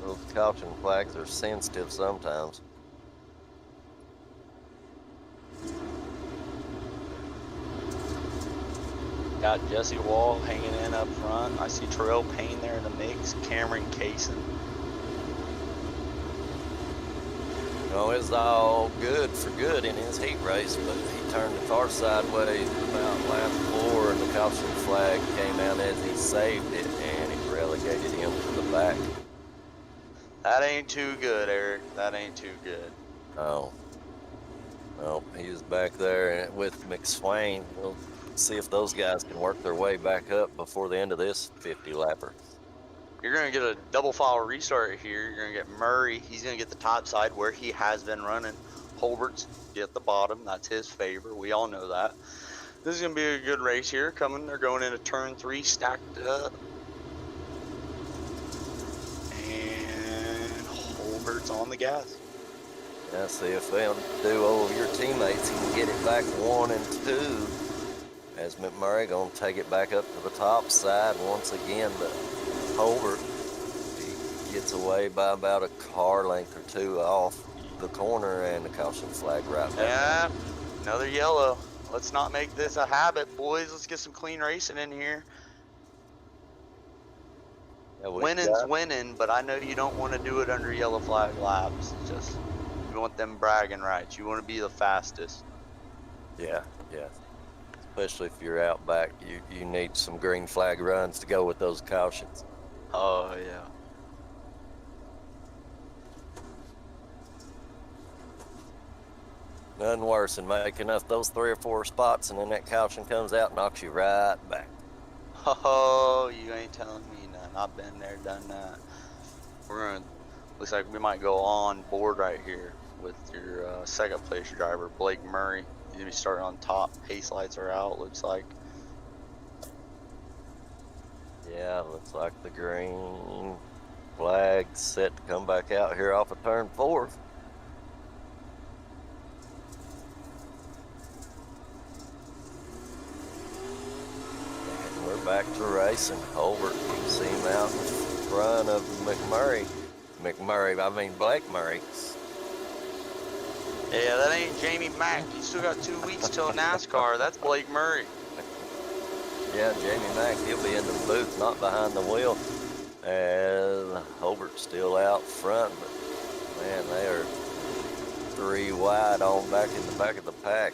Speaker 3: Those caution flags are sensitive sometimes.
Speaker 2: Got Jesse Wall hanging in up front. I see Terrell Payne there in the mix. Cameron Kaysen.
Speaker 3: No, it's all good for good in his heat race, but he turned the car sideways about lap 4 and the caution flag came out as he saved it and it relegated him to the back.
Speaker 2: That ain't too good, Eric. That ain't too good.
Speaker 3: Oh. Well, he was back there with McSwain. We'll see if those guys can work their way back up before the end of this 50-lapper.
Speaker 2: You're going to get a double file restart here. You're going to get Murray. He's going to get the top side where he has been running. Holbert's at the bottom. That's his favor. We all know that. This is going to be a good race here coming. They're going into turn 3 stacked up. And Holbert's on the gas.
Speaker 3: Yeah, see if they'll do over your teammates can get it back 1 and 2. As McMurray going to take it back up to the top side once again, but Holbert, he gets away by about a car length or 2 off the corner and the caution flag right back.
Speaker 2: Yeah, another yellow. Let's not make this a habit, boys. Let's get some clean racing in here.
Speaker 3: Yeah,
Speaker 2: Winning's winning, but I know you don't want to do it under yellow flag laps. It's just, you want them bragging rights. You want to be the fastest.
Speaker 3: Yeah. Especially if you're out back, you need some green flag runs to go with those cautions.
Speaker 2: Oh, yeah.
Speaker 3: Nothing worse than making up those 3 or 4 spots and then that caution comes out and knocks you right back.
Speaker 2: Oh, you ain't telling me nothing. I've been there, done that. Looks like we might go on board right here with your second place driver, Blake Murray. He's going to be starting on top. Pace lights are out, looks like.
Speaker 3: Yeah, looks like the green flag's set to come back out here off of turn 4. And we're back to racing. Holbert, you can see him out in front of Blake Murray.
Speaker 2: Yeah, that ain't Jamie Mack. You still got 2 weeks till NASCAR. That's Blake Murray.
Speaker 3: Yeah, Jamie Mack, he'll be in the booth, not behind the wheel. And Holbert's still out front, but man, they are 3 wide on back in the back of the pack.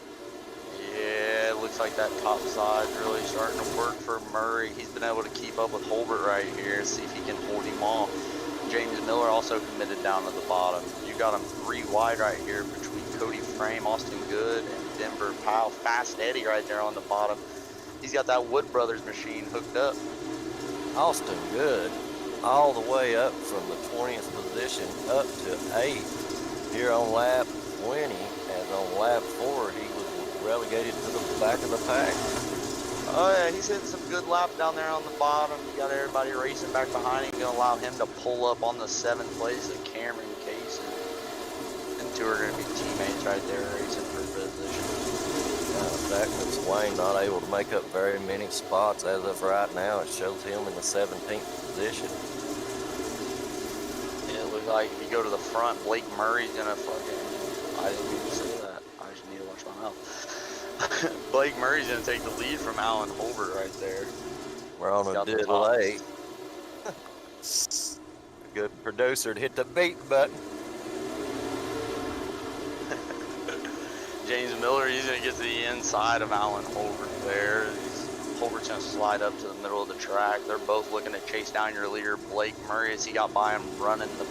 Speaker 2: Yeah, it looks like that top side's really starting to work for Murray. He's been able to keep up with Holbert right here. See if he can hold him off. James Miller also committed down at the bottom. You got him 3 wide right here between Cody Frame, Austin Good, and Denver Powell. Fast Eddie right there on the bottom. He's got that Wood Brothers machine hooked up.
Speaker 3: Austin Good, all the way up from the 20th position up to 8th here on lap 20, and on lap 4 he was relegated to the back of the pack.
Speaker 2: Oh yeah, he's hitting some good laps down there on the bottom. You got everybody racing back behind him. Gonna allow him to pull up on the 7th place of Cameron Case. And two are gonna be teammates right there racing for position.
Speaker 3: Zach McSwain not able to make up very many spots as of right now. It shows him in the 17th position.
Speaker 2: Yeah, it looks like if you go to the front, Blake Murray's gonna fucking, I didn't mean to say that. I just need to watch my mouth. Blake Murray's gonna take the lead from Alan Holbert right there.
Speaker 3: We're on
Speaker 2: He's
Speaker 3: a
Speaker 2: got the
Speaker 3: delay.
Speaker 2: tops.
Speaker 3: A good producer to hit the beat button.
Speaker 2: James Miller, he's gonna get to the inside of Alan Holbert there. Holbert's gonna slide up to the middle of the track. They're both looking to chase down your leader, Blake Murray, as he got by him running the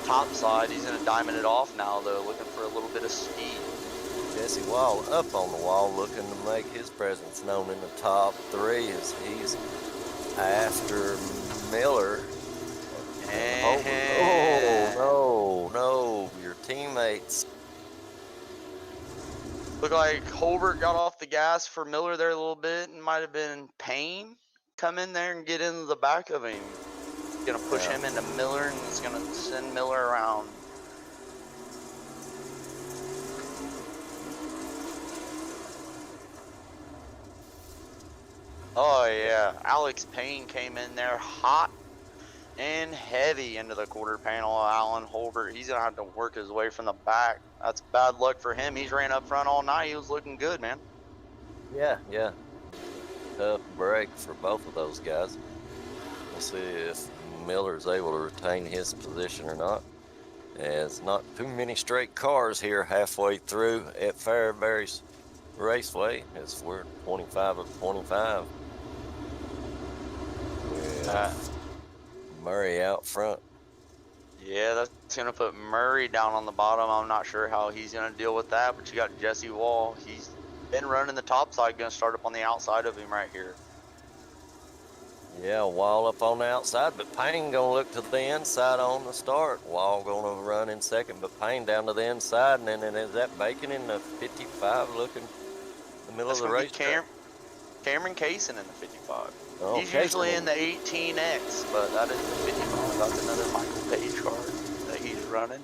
Speaker 2: top side. He's gonna diamond it off now though, looking for a little bit of speed.
Speaker 3: Jesse Wall up on the wall looking to make his presence known in the top 3 as he's after Miller.
Speaker 2: And
Speaker 3: Oh, no, your teammates.
Speaker 2: look like Holbert got off the gas for Miller there a little bit, and might have been Payne come in there and get into the back of him. Gonna push him into Miller, and it's gonna send Miller around. Oh yeah, Alex Payne came in there hot and heavy into the quarter panel of Alan Holbert. He's gonna have to work his way from the back. That's bad luck for him. He's ran up front all night. He was looking good, man.
Speaker 3: Yeah. Tough break for both of those guys. We'll see if Miller's able to retain his position or not. As not too many straight cars here halfway through at Fairbury's Raceway as we're 25 of 25. With Murray out front.
Speaker 2: Yeah, that's gonna put Murray down on the bottom. I'm not sure how he's gonna deal with that, but you got Jesse Wall. He's been running the top side, gonna start up on the outside of him right here.
Speaker 3: Yeah, Wall up on the outside, but Payne gonna look to the inside on the start. Wall gonna run in second, but Payne down to the inside, and then is that Bacon in the 55 looking in the middle
Speaker 2: That's
Speaker 3: of the
Speaker 2: gonna be
Speaker 3: race?
Speaker 2: Cameron Cason in the 55.
Speaker 3: Oh,
Speaker 2: He's
Speaker 3: Cason.
Speaker 2: usually in the 18X, but that is the 55. That's another Michael Page car that he's running.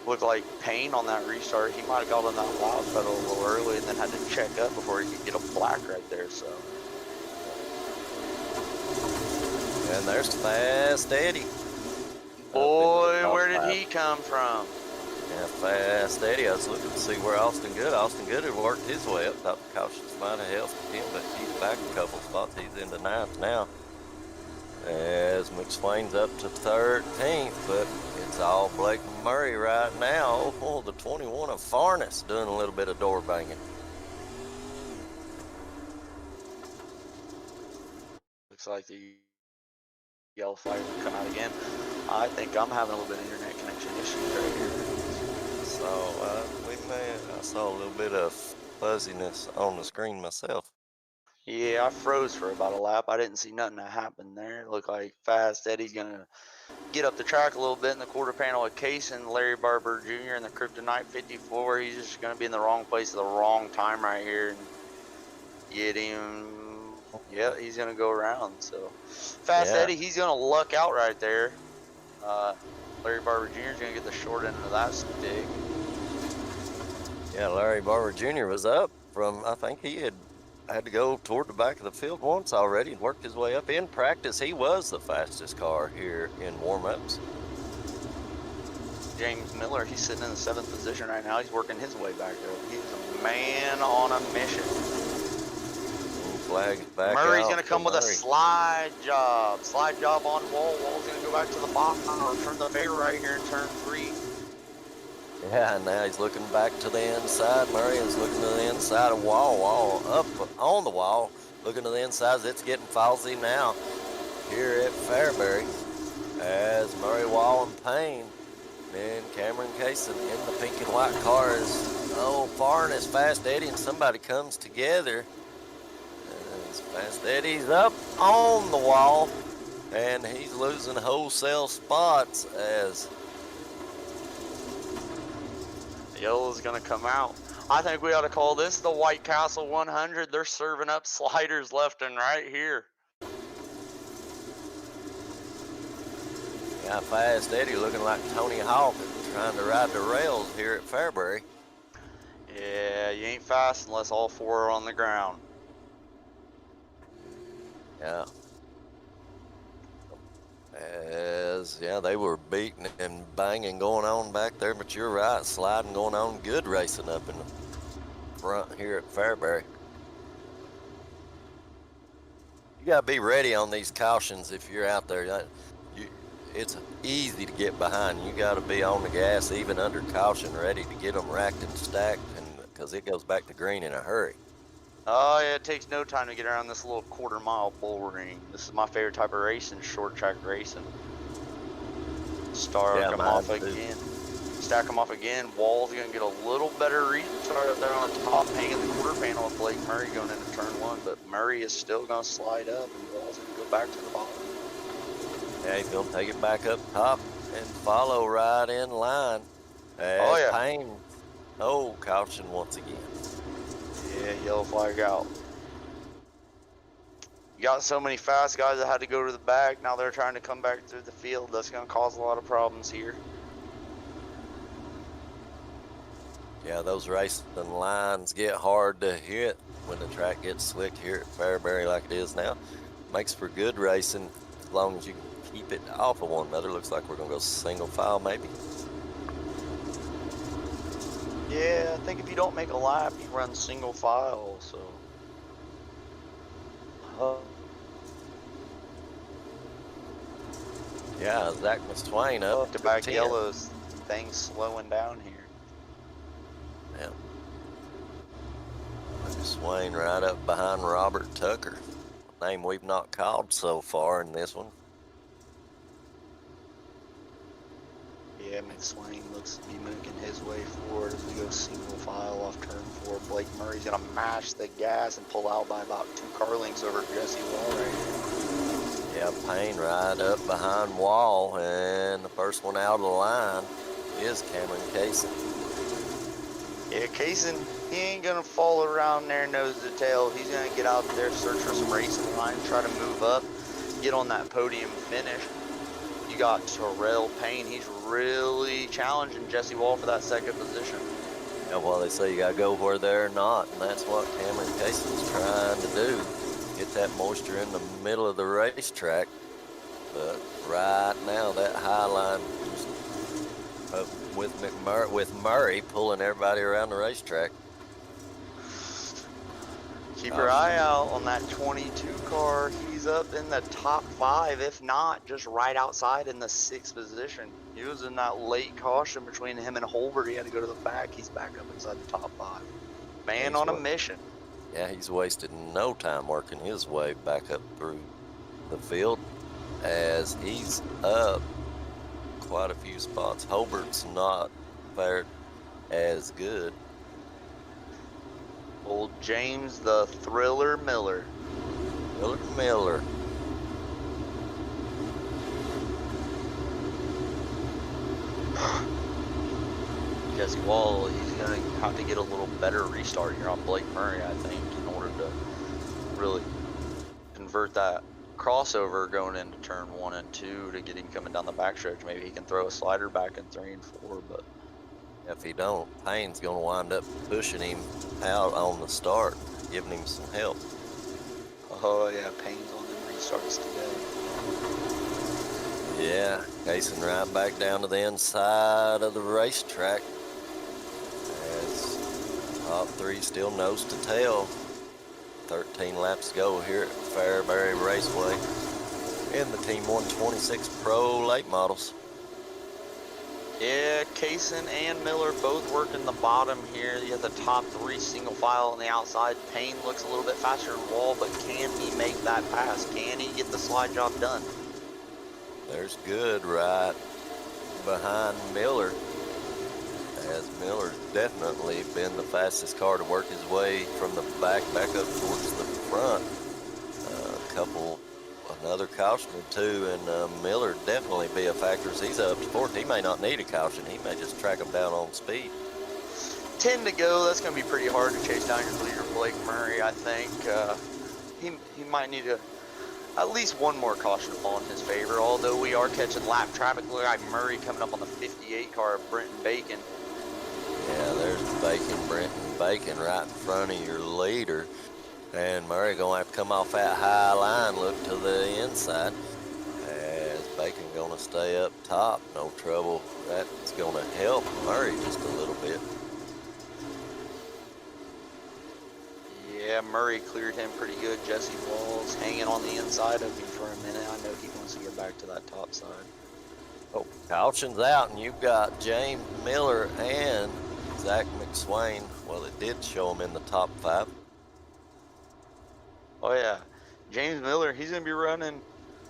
Speaker 2: Looked like Payne on that restart. He might have got on that loud pedal a little early and then had to check up before he could get a black right there. So.
Speaker 3: And there's Fast Eddie.
Speaker 2: Boy, where did he come from?
Speaker 3: Yeah, Fast Eddie. I was looking to see where Austin Good had worked his way up. Thought the cautions might have helped him, but he's back a couple spots. He's into 9th now. As McSwain's up to 13th, but it's all Blake Murray right now. Oh, the 21 of Farness doing a little bit of door banging.
Speaker 2: Looks like the yellow flag will come out again. I think I'm having a little bit of internet connection issues right here.
Speaker 3: So I saw a little bit of fuzziness on the screen myself.
Speaker 2: Yeah, I froze for about a lap. I didn't see nothing that happened there. It looked like Fast Eddie's gonna get up the track a little bit in the quarter panel with Case and Larry Barber Jr. in the Kryptonite 54. He's just gonna be in the wrong place at the wrong time right here and get him. Yeah, he's gonna go around. So Fast Eddie, he's gonna luck out right there. Larry Barber Jr. is gonna get the short end of that stick.
Speaker 3: Yeah, Larry Barber Jr. was up from, I think he had to go toward the back of the field once already and worked his way up. In practice, he was the fastest car here in warm-ups.
Speaker 2: James Miller, he's sitting in the 7th position right now. He's working his way back up. He's a man on a mission.
Speaker 3: Flag back
Speaker 2: Murray's
Speaker 3: out
Speaker 2: going to come with a slide job. Slide job on Wall. Wall's going to go back to the bottom or turn the favor right here in turn 3.
Speaker 3: Yeah, now he's looking back to the inside. Murray is looking to the inside of Wall. Wall up on the wall, looking to the inside. It's getting falsy now here at Fairbury. as Murray, Wall, and Payne. Then Cameron Kaysen in the pink and white car is far and as Fast Eddie, and somebody comes together. As Fast Eddie's up on the wall, and he's losing wholesale spots as
Speaker 2: Yellow's gonna come out. I think we ought to call this the White Castle 100. They're serving up sliders left and right here.
Speaker 3: yeah, Fast Eddie looking like Tony Hawk trying to ride the rails here at Fairbury.
Speaker 2: Yeah, you ain't fast unless all four are on the ground.
Speaker 3: Yeah. They were beating and banging going on back there, but you're right, sliding going on, good racing up in the front here at Fairbury. You got to be ready on these cautions if you're out there. It's easy to get behind. You got to be on the gas even under caution, ready to get them racked and stacked, and because it goes back to green in a hurry.
Speaker 2: Oh yeah, it takes no time to get around this little quarter-mile bull ring. This is my favorite type of racing, short track racing. Stack them off again. Stack them off again. Wall's gonna get a little better restart up there on the top, hanging the quarter panel with Blake Murray going into turn one, but Murray is still gonna slide up and Wall's gonna go back to the bottom.
Speaker 3: Yeah, he's gonna take it back up top and follow right in line. Payne, caution once again.
Speaker 2: Yeah, yellow flag out. You got so many fast guys that had to go to the back. Now they're trying to come back through the field. That's going to cause a lot of problems here.
Speaker 3: Yeah, those racing lines get hard to hit when the track gets slick here at Fairbury like it is now. Makes for good racing as long as you can keep it off of one another. Looks like we're going to go single file maybe.
Speaker 2: Yeah, I think if you don't make a lap, you run single file, so.
Speaker 3: Yeah, Zach McSwain up
Speaker 2: to back
Speaker 3: 10.
Speaker 2: Yellow's things slowing down here.
Speaker 3: Yeah. McSwain right up behind Robert Tucker. A name we've not called so far in this one.
Speaker 2: Yeah, McSwain looks to be moving his way forward as we go single file off turn 4. Blake Murray's gonna mash the gas and pull out by about 2 car lengths over Jesse Wall right here.
Speaker 3: Yeah, Payne right up behind Wall, and the first one out of the line is Cameron Kaysen.
Speaker 2: Yeah, Kaysen, he ain't gonna fall around there nose to tail. He's gonna get out there, search for some racing line, try to move up, get on that podium finish. You got Terrell Payne. He's really challenging Jesse Wall for that second position.
Speaker 3: Yeah, well, they say you got to go where they're not, and that's what Cameron Kaysen's trying to do. Get that moisture in the middle of the racetrack. But right now, that high line with Murray pulling everybody around the racetrack.
Speaker 2: Keep your eye out on that 22 car. He's up in the top 5, if not just right outside in the 6th position. He was in that late caution between him and Holbert. He had to go to the back. He's back up inside the top 5. Man on a mission.
Speaker 3: Yeah, he's wasted no time working his way back up through the field as he's up quite a few spots. Holbert's not fared as good.
Speaker 2: Old James the Thriller Miller.
Speaker 3: Miller.
Speaker 2: Jesse Wall, he's going to have to get a little better restart here on Blake Murray, I think, in order to really convert that crossover going into turn 1 and 2 to get him coming down the backstretch. Maybe he can throw a slider back in 3 and 4, but
Speaker 3: if he don't, Payne's going to wind up pushing him out on the start, giving him some help.
Speaker 2: oh yeah, Payne's on them restarts today.
Speaker 3: Yeah, Kaysen right back down to the inside of the racetrack as top 3 still nose to tail. 13 laps to go here at Fairbury Raceway in the Team 126 Pro late models.
Speaker 2: Yeah, Kaysen and Miller both working the bottom here. You have the top 3 single file on the outside. Payne looks a little bit faster than Wall, but can he make that pass? Can he get the slide job done?
Speaker 3: There's Good right behind Miller, as Miller's definitely been the fastest car to work his way from the back up towards the front. Another caution or two, and Miller definitely be a factor as he's up to fourth. He may not need a caution. He may just track him down on speed.
Speaker 2: 10 to go. That's going to be pretty hard to chase down your leader, Blake Murray. I think he might need at least one more caution ball in his favor, although we are catching lap traffic. Look like Murray coming up on the 58 car of Brenton Bacon.
Speaker 3: Yeah, there's Brenton Bacon right in front of your leader. And Murray gonna have to come off that high line, look to the inside. As Bacon gonna stay up top, no trouble. That's gonna help Murray just a little bit.
Speaker 2: Yeah, Murray cleared him pretty good. Jesse Walls hanging on the inside of him for a minute. I know he wants to get back to that top side.
Speaker 3: Oh, caution's out, and you've got James Miller and Zach McSwain. Well, it did show him in the top 5.
Speaker 2: Oh yeah, James Miller, he's going to be running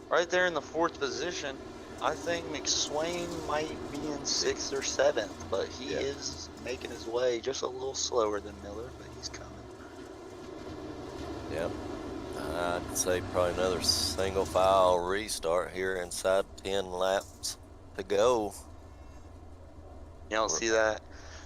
Speaker 2: right there in the 4th position. I think McSwain might be in 6th or 7th, but he is making his way just a little slower than Miller, but he's coming.
Speaker 3: Yep. I'd say probably another single file restart here inside 10 laps to go.
Speaker 2: You don't see that.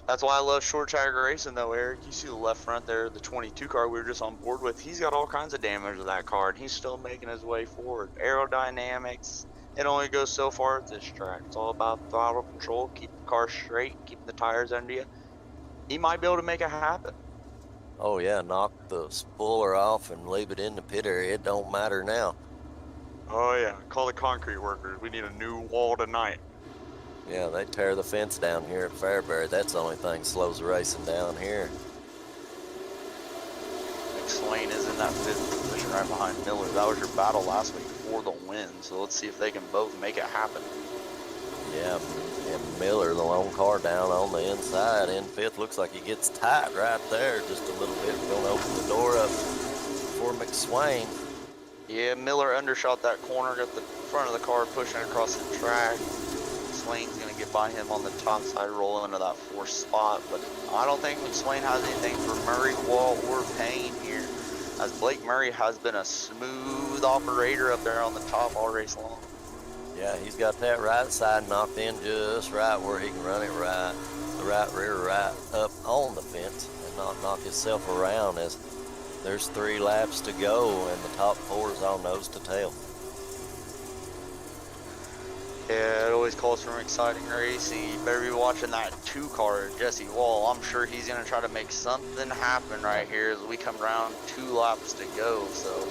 Speaker 2: That's why I love short track racing, though, Eric. You see the left front there, the 22 car we were just on board with. He's got all kinds of damage to that car, and he's still making his way forward. Aerodynamics, it only goes so far at this track. It's all about throttle control, keep the car straight, keeping the tires under you. He might be able to make it happen.
Speaker 3: Oh yeah, knock the spoiler off and leave it in the pit area. It don't matter now.
Speaker 2: Oh yeah, call the concrete workers. We need a new wall tonight.
Speaker 3: Yeah, they tear the fence down here at Fairbury. That's the only thing slows the racing down here.
Speaker 2: McSwain is in that 5th position right behind Miller. That was your battle last week for the win, so let's see if they can both make it happen.
Speaker 3: Yeah, and Miller, the lone car down on the inside in 5th. Looks like he gets tight right there just a little bit. Going to open the door up for McSwain.
Speaker 2: Yeah, Miller undershot that corner, got the front of the car pushing across the track. McSwain's going to get by him on the top side, roll into that 4th spot, but I don't think McSwain has anything for Murray, Wall, or Payne here, as Blake Murray has been a smooth operator up there on the top all race long.
Speaker 3: Yeah, he's got that right side knocked in just right where he can run it right, the right rear right up on the fence and not knock himself around, as there's 3 laps to go and the top 4 is all nose to tail.
Speaker 2: Yeah, it always calls for exciting racing. You better be watching that 2 car, Jesse Wall. I'm sure he's going to try to make something happen right here as we come around 2 laps to go, so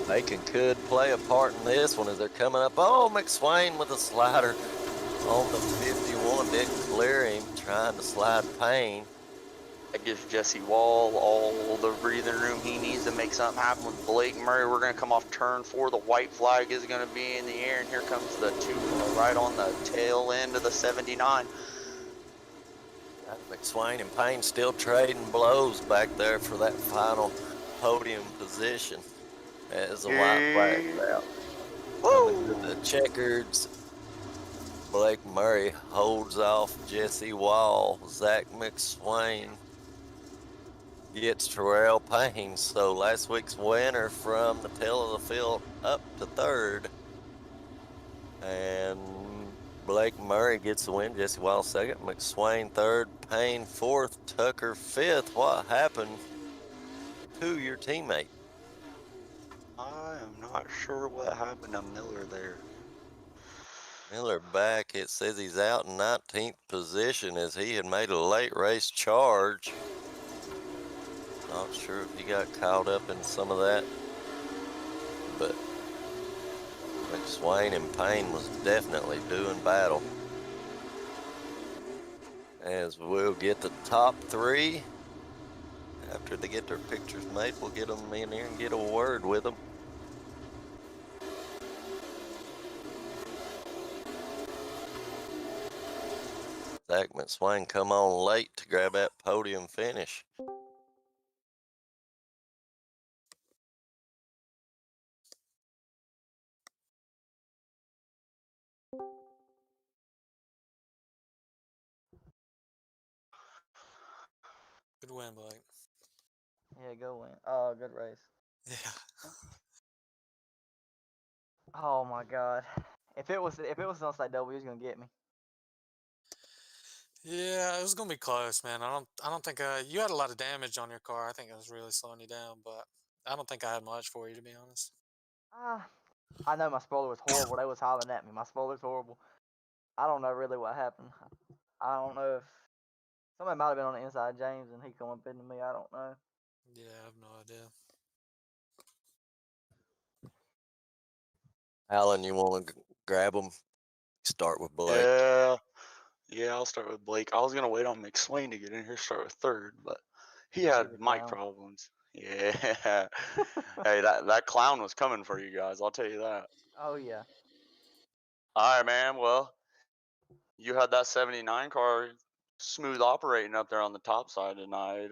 Speaker 3: Bacon could play a part in this one as they're coming up. Oh, McSwain with a slider on the 51. Didn't clear him, trying to slide Payne.
Speaker 2: that gives Jesse Wall all the breathing room he needs to make something happen with Blake Murray. We're going to come off turn 4. The white flag is going to be in the air, and here comes the 2 right on the tail end of the 79.
Speaker 3: McSwain and Payne still trading blows back there for that final podium position as the white flag's out.
Speaker 2: Woo!
Speaker 3: The checkers. Blake Murray holds off Jesse Wall. Zach McSwain gets Terrell Payne. So last week's winner from the tail of the field up to 3rd. And Blake Murray gets the win. Jesse Wall 2nd. McSwain 3rd. Payne 4th. Tucker 5th. What happened to your teammate?
Speaker 2: I am not sure what happened to Miller there.
Speaker 3: Miller back. It says he's out in 19th position as he had made a late race charge. Not sure if he got caught up in some of that, but McSwain and Payne was definitely doing battle. As we'll get the top 3. After they get their pictures made, we'll get them in here and get a word with them. Zach McSwain come on late to grab that podium finish.
Speaker 4: Good win, Blake.
Speaker 5: Yeah, go win. Good race.
Speaker 4: Yeah.
Speaker 5: Oh my God. If it was on side double, he was gonna get me.
Speaker 4: Yeah, it was gonna be close, man. I don't think you had a lot of damage on your car. I think it was really slowing you down, but I don't think I had much for you, to be honest.
Speaker 5: I know my spoiler was horrible. They was hollering at me. My spoiler's horrible. I don't know really what happened. I don't know if somebody might have been on the inside, James, and he come up into me. I don't know.
Speaker 4: Yeah, I have no idea.
Speaker 3: Alan, you want to grab them? Start with Blake.
Speaker 2: Yeah, I'll start with Blake. I was gonna wait on McSwain to get in here, start with third, but he
Speaker 5: He's
Speaker 2: had
Speaker 5: a
Speaker 2: mic
Speaker 5: clown.
Speaker 2: problems. Yeah. Hey, that clown was coming for you guys, I'll tell you that.
Speaker 5: Oh yeah.
Speaker 2: All right, man. Well, you had that 79 car smooth operating up there on the top side tonight.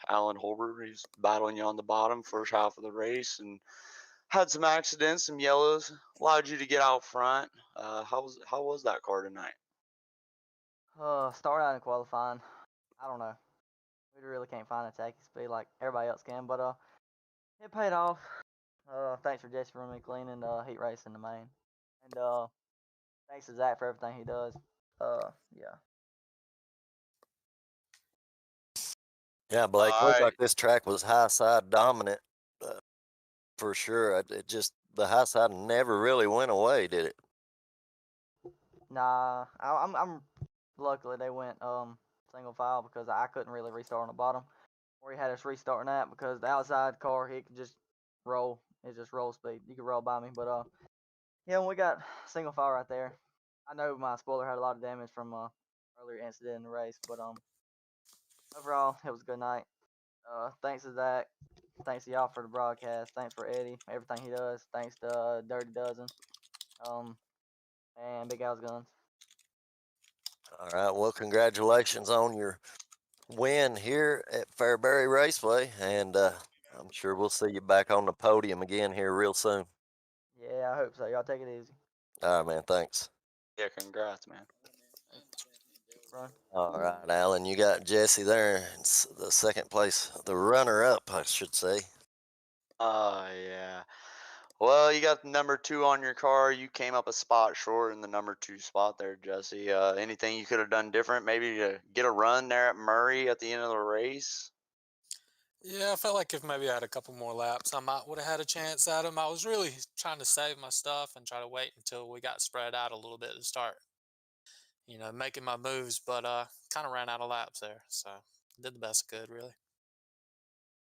Speaker 2: Alan Holbert, he's battling you on the bottom first half of the race and had some accidents, some yellows, allowed you to get out front. How was that car tonight?
Speaker 5: Start out in qualifying. I don't know. We really can't find attacking speed like everybody else can, but it paid off. Thanks for Jesse for me clean and heat racing the main, and thanks to Zach for everything he does. Yeah.
Speaker 3: Yeah,
Speaker 2: All
Speaker 3: Blake, looked
Speaker 2: right.
Speaker 3: like this track was high side dominant for sure. It just, the high side never really went away, did it?
Speaker 5: Nah, I'm luckily they went single file because I couldn't really restart on the bottom where he had us restarting that because the outside car he could just roll. It's just roll speed. You could roll by me, but yeah, we got single file right there. I know my spoiler had a lot of damage from earlier incident in the race, but overall it was a good night. Thanks to Zach. Thanks to y'all for the broadcast. Thanks for Eddie, everything he does. Thanks to Dirty Dozen, and Big Al's Guns.
Speaker 3: All right. Well, congratulations on your win here at Fairbury Raceway, and I'm sure we'll see you back on the podium again here real soon.
Speaker 5: Yeah, I hope so. Y'all take it easy.
Speaker 3: All right, man. Thanks.
Speaker 2: Yeah, congrats, man.
Speaker 5: Run.
Speaker 3: All right, Alan, you got Jesse there. It's the second place, the runner-up, I should say.
Speaker 2: Yeah. Well, you got number 2 on your car. You came up a spot short in the number 2 spot there, Jesse. Anything you could have done different, maybe to get a run there at Murray at the end of the race?
Speaker 4: Yeah, I felt like if maybe I had a couple more laps, I might would have had a chance at him. I was really trying to save my stuff and try to wait until we got spread out a little bit to start, making my moves, but kind of ran out of laps there. So did the best I could, really.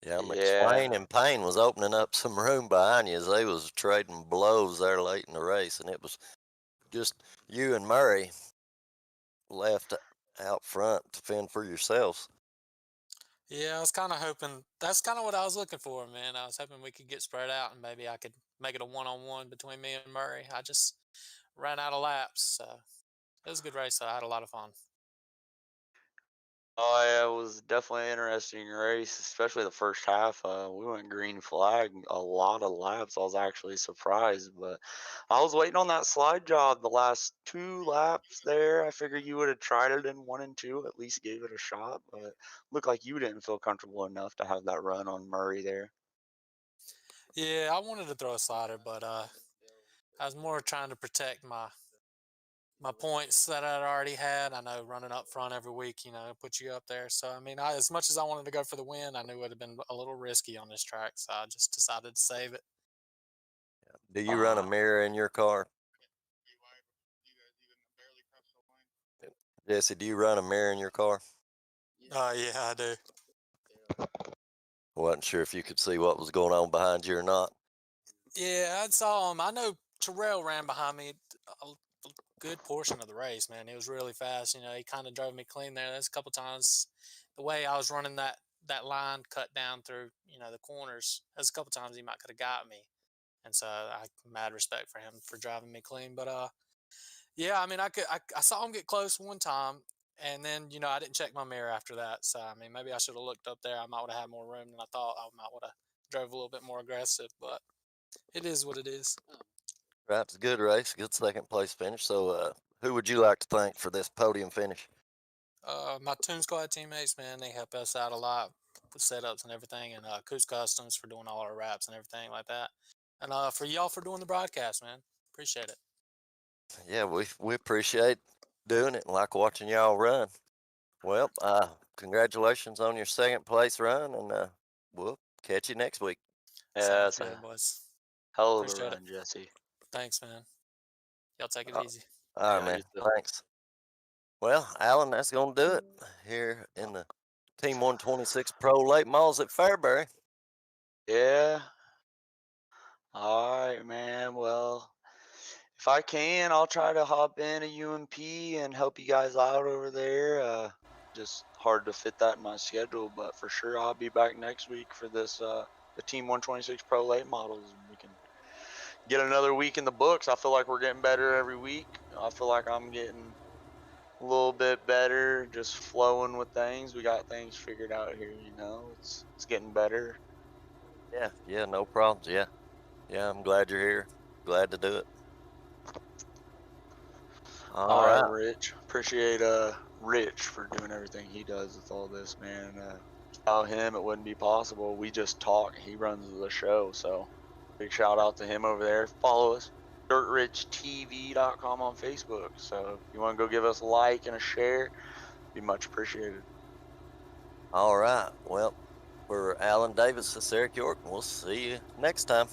Speaker 3: Yeah,
Speaker 2: Yeah.
Speaker 3: McSwain and Payne was opening up some room behind you as they was trading blows there late in the race, and it was just you and Murray left out front to fend for yourselves.
Speaker 4: Yeah, I was kind of hoping. That's kind of what I was looking for, man. I was hoping we could get spread out and maybe I could make it a one-on-one between me and Murray. I just ran out of laps. So it was a good race. So I had a lot of fun.
Speaker 2: Oh, yeah, it was definitely an interesting race, especially the first half. We went green flag a lot of laps. I was actually surprised, but I was waiting on that slide job the last 2 laps there. I figured you would have tried it in 1 and 2, at least gave it a shot, but looked like you didn't feel comfortable enough to have that run on Murray there.
Speaker 4: Yeah, I wanted to throw a slider, but I was more trying to protect my points that I'd already had. I know running up front every week, put you up there. So, I mean, as much as I wanted to go for the win, I knew it would have been a little risky on this track. So I just decided to save it.
Speaker 3: Do you run a mirror in your car? Jesse, do you run a mirror in your car?
Speaker 4: Yeah, I do.
Speaker 3: Wasn't sure if you could see what was going on behind you or not.
Speaker 4: Yeah, I saw him. I know Terrell ran behind me a good portion of the race, man. He was really fast. He kind of drove me clean there. There's a couple times the way I was running that line cut down through, the corners. There's a couple times he might could have got me. And so I mad respect for him for driving me clean. But yeah, I mean, I saw him get close one time, and then I didn't check my mirror after that. So I mean, maybe I should have looked up there. I might would have had more room than I thought. I might would have drove a little bit more aggressive, but it is what it is.
Speaker 3: Right, it's a good race, good second place finish. So, who would you like to thank for this podium finish?
Speaker 4: my Toon Squad teammates, man, they help us out a lot with setups and everything, and Coos Customs for doing all our wraps and everything like that, and for y'all for doing the broadcast, man. Appreciate it.
Speaker 3: Yeah, we appreciate doing it and like watching y'all run. Well, congratulations on your second place run, and we'll catch you next week.
Speaker 2: Yeah,
Speaker 4: Same
Speaker 2: that's
Speaker 4: thing,
Speaker 2: a
Speaker 4: boys.
Speaker 2: hell of a
Speaker 4: Appreciate it.
Speaker 2: run, Jesse.
Speaker 4: Thanks, man. Y'all take it
Speaker 3: Uh,
Speaker 4: easy.
Speaker 3: All right,
Speaker 2: Yeah,
Speaker 3: man.
Speaker 2: you too.
Speaker 3: Thanks. Well, Alan, that's gonna do it here in the Team 126 Pro Late Models at Fairbury.
Speaker 2: Yeah. All right, man. Well, if I can, I'll try to hop in a UMP and help you guys out over there. Just hard to fit that in my schedule, but for sure I'll be back next week for this the Team 126 Pro Late Models, and we can get another week in the books. I feel like we're getting better every week. I feel like I'm getting a little bit better, just flowing with things. We got things figured out here, It's getting better.
Speaker 3: Yeah, no problems. Yeah, I'm glad you're here. Glad to do it. All
Speaker 2: All right,
Speaker 3: right.
Speaker 2: Rich. Appreciate Rich for doing everything he does with all this, man. Without him, it wouldn't be possible. We just talk. He runs the show, so big shout out to him over there. Follow us, dirtrich.tv.com on Facebook. So if you want to go give us a like and a share, be much appreciated.
Speaker 3: All right. Well, for Alan Davis, this is Eric York, and we'll see you next time.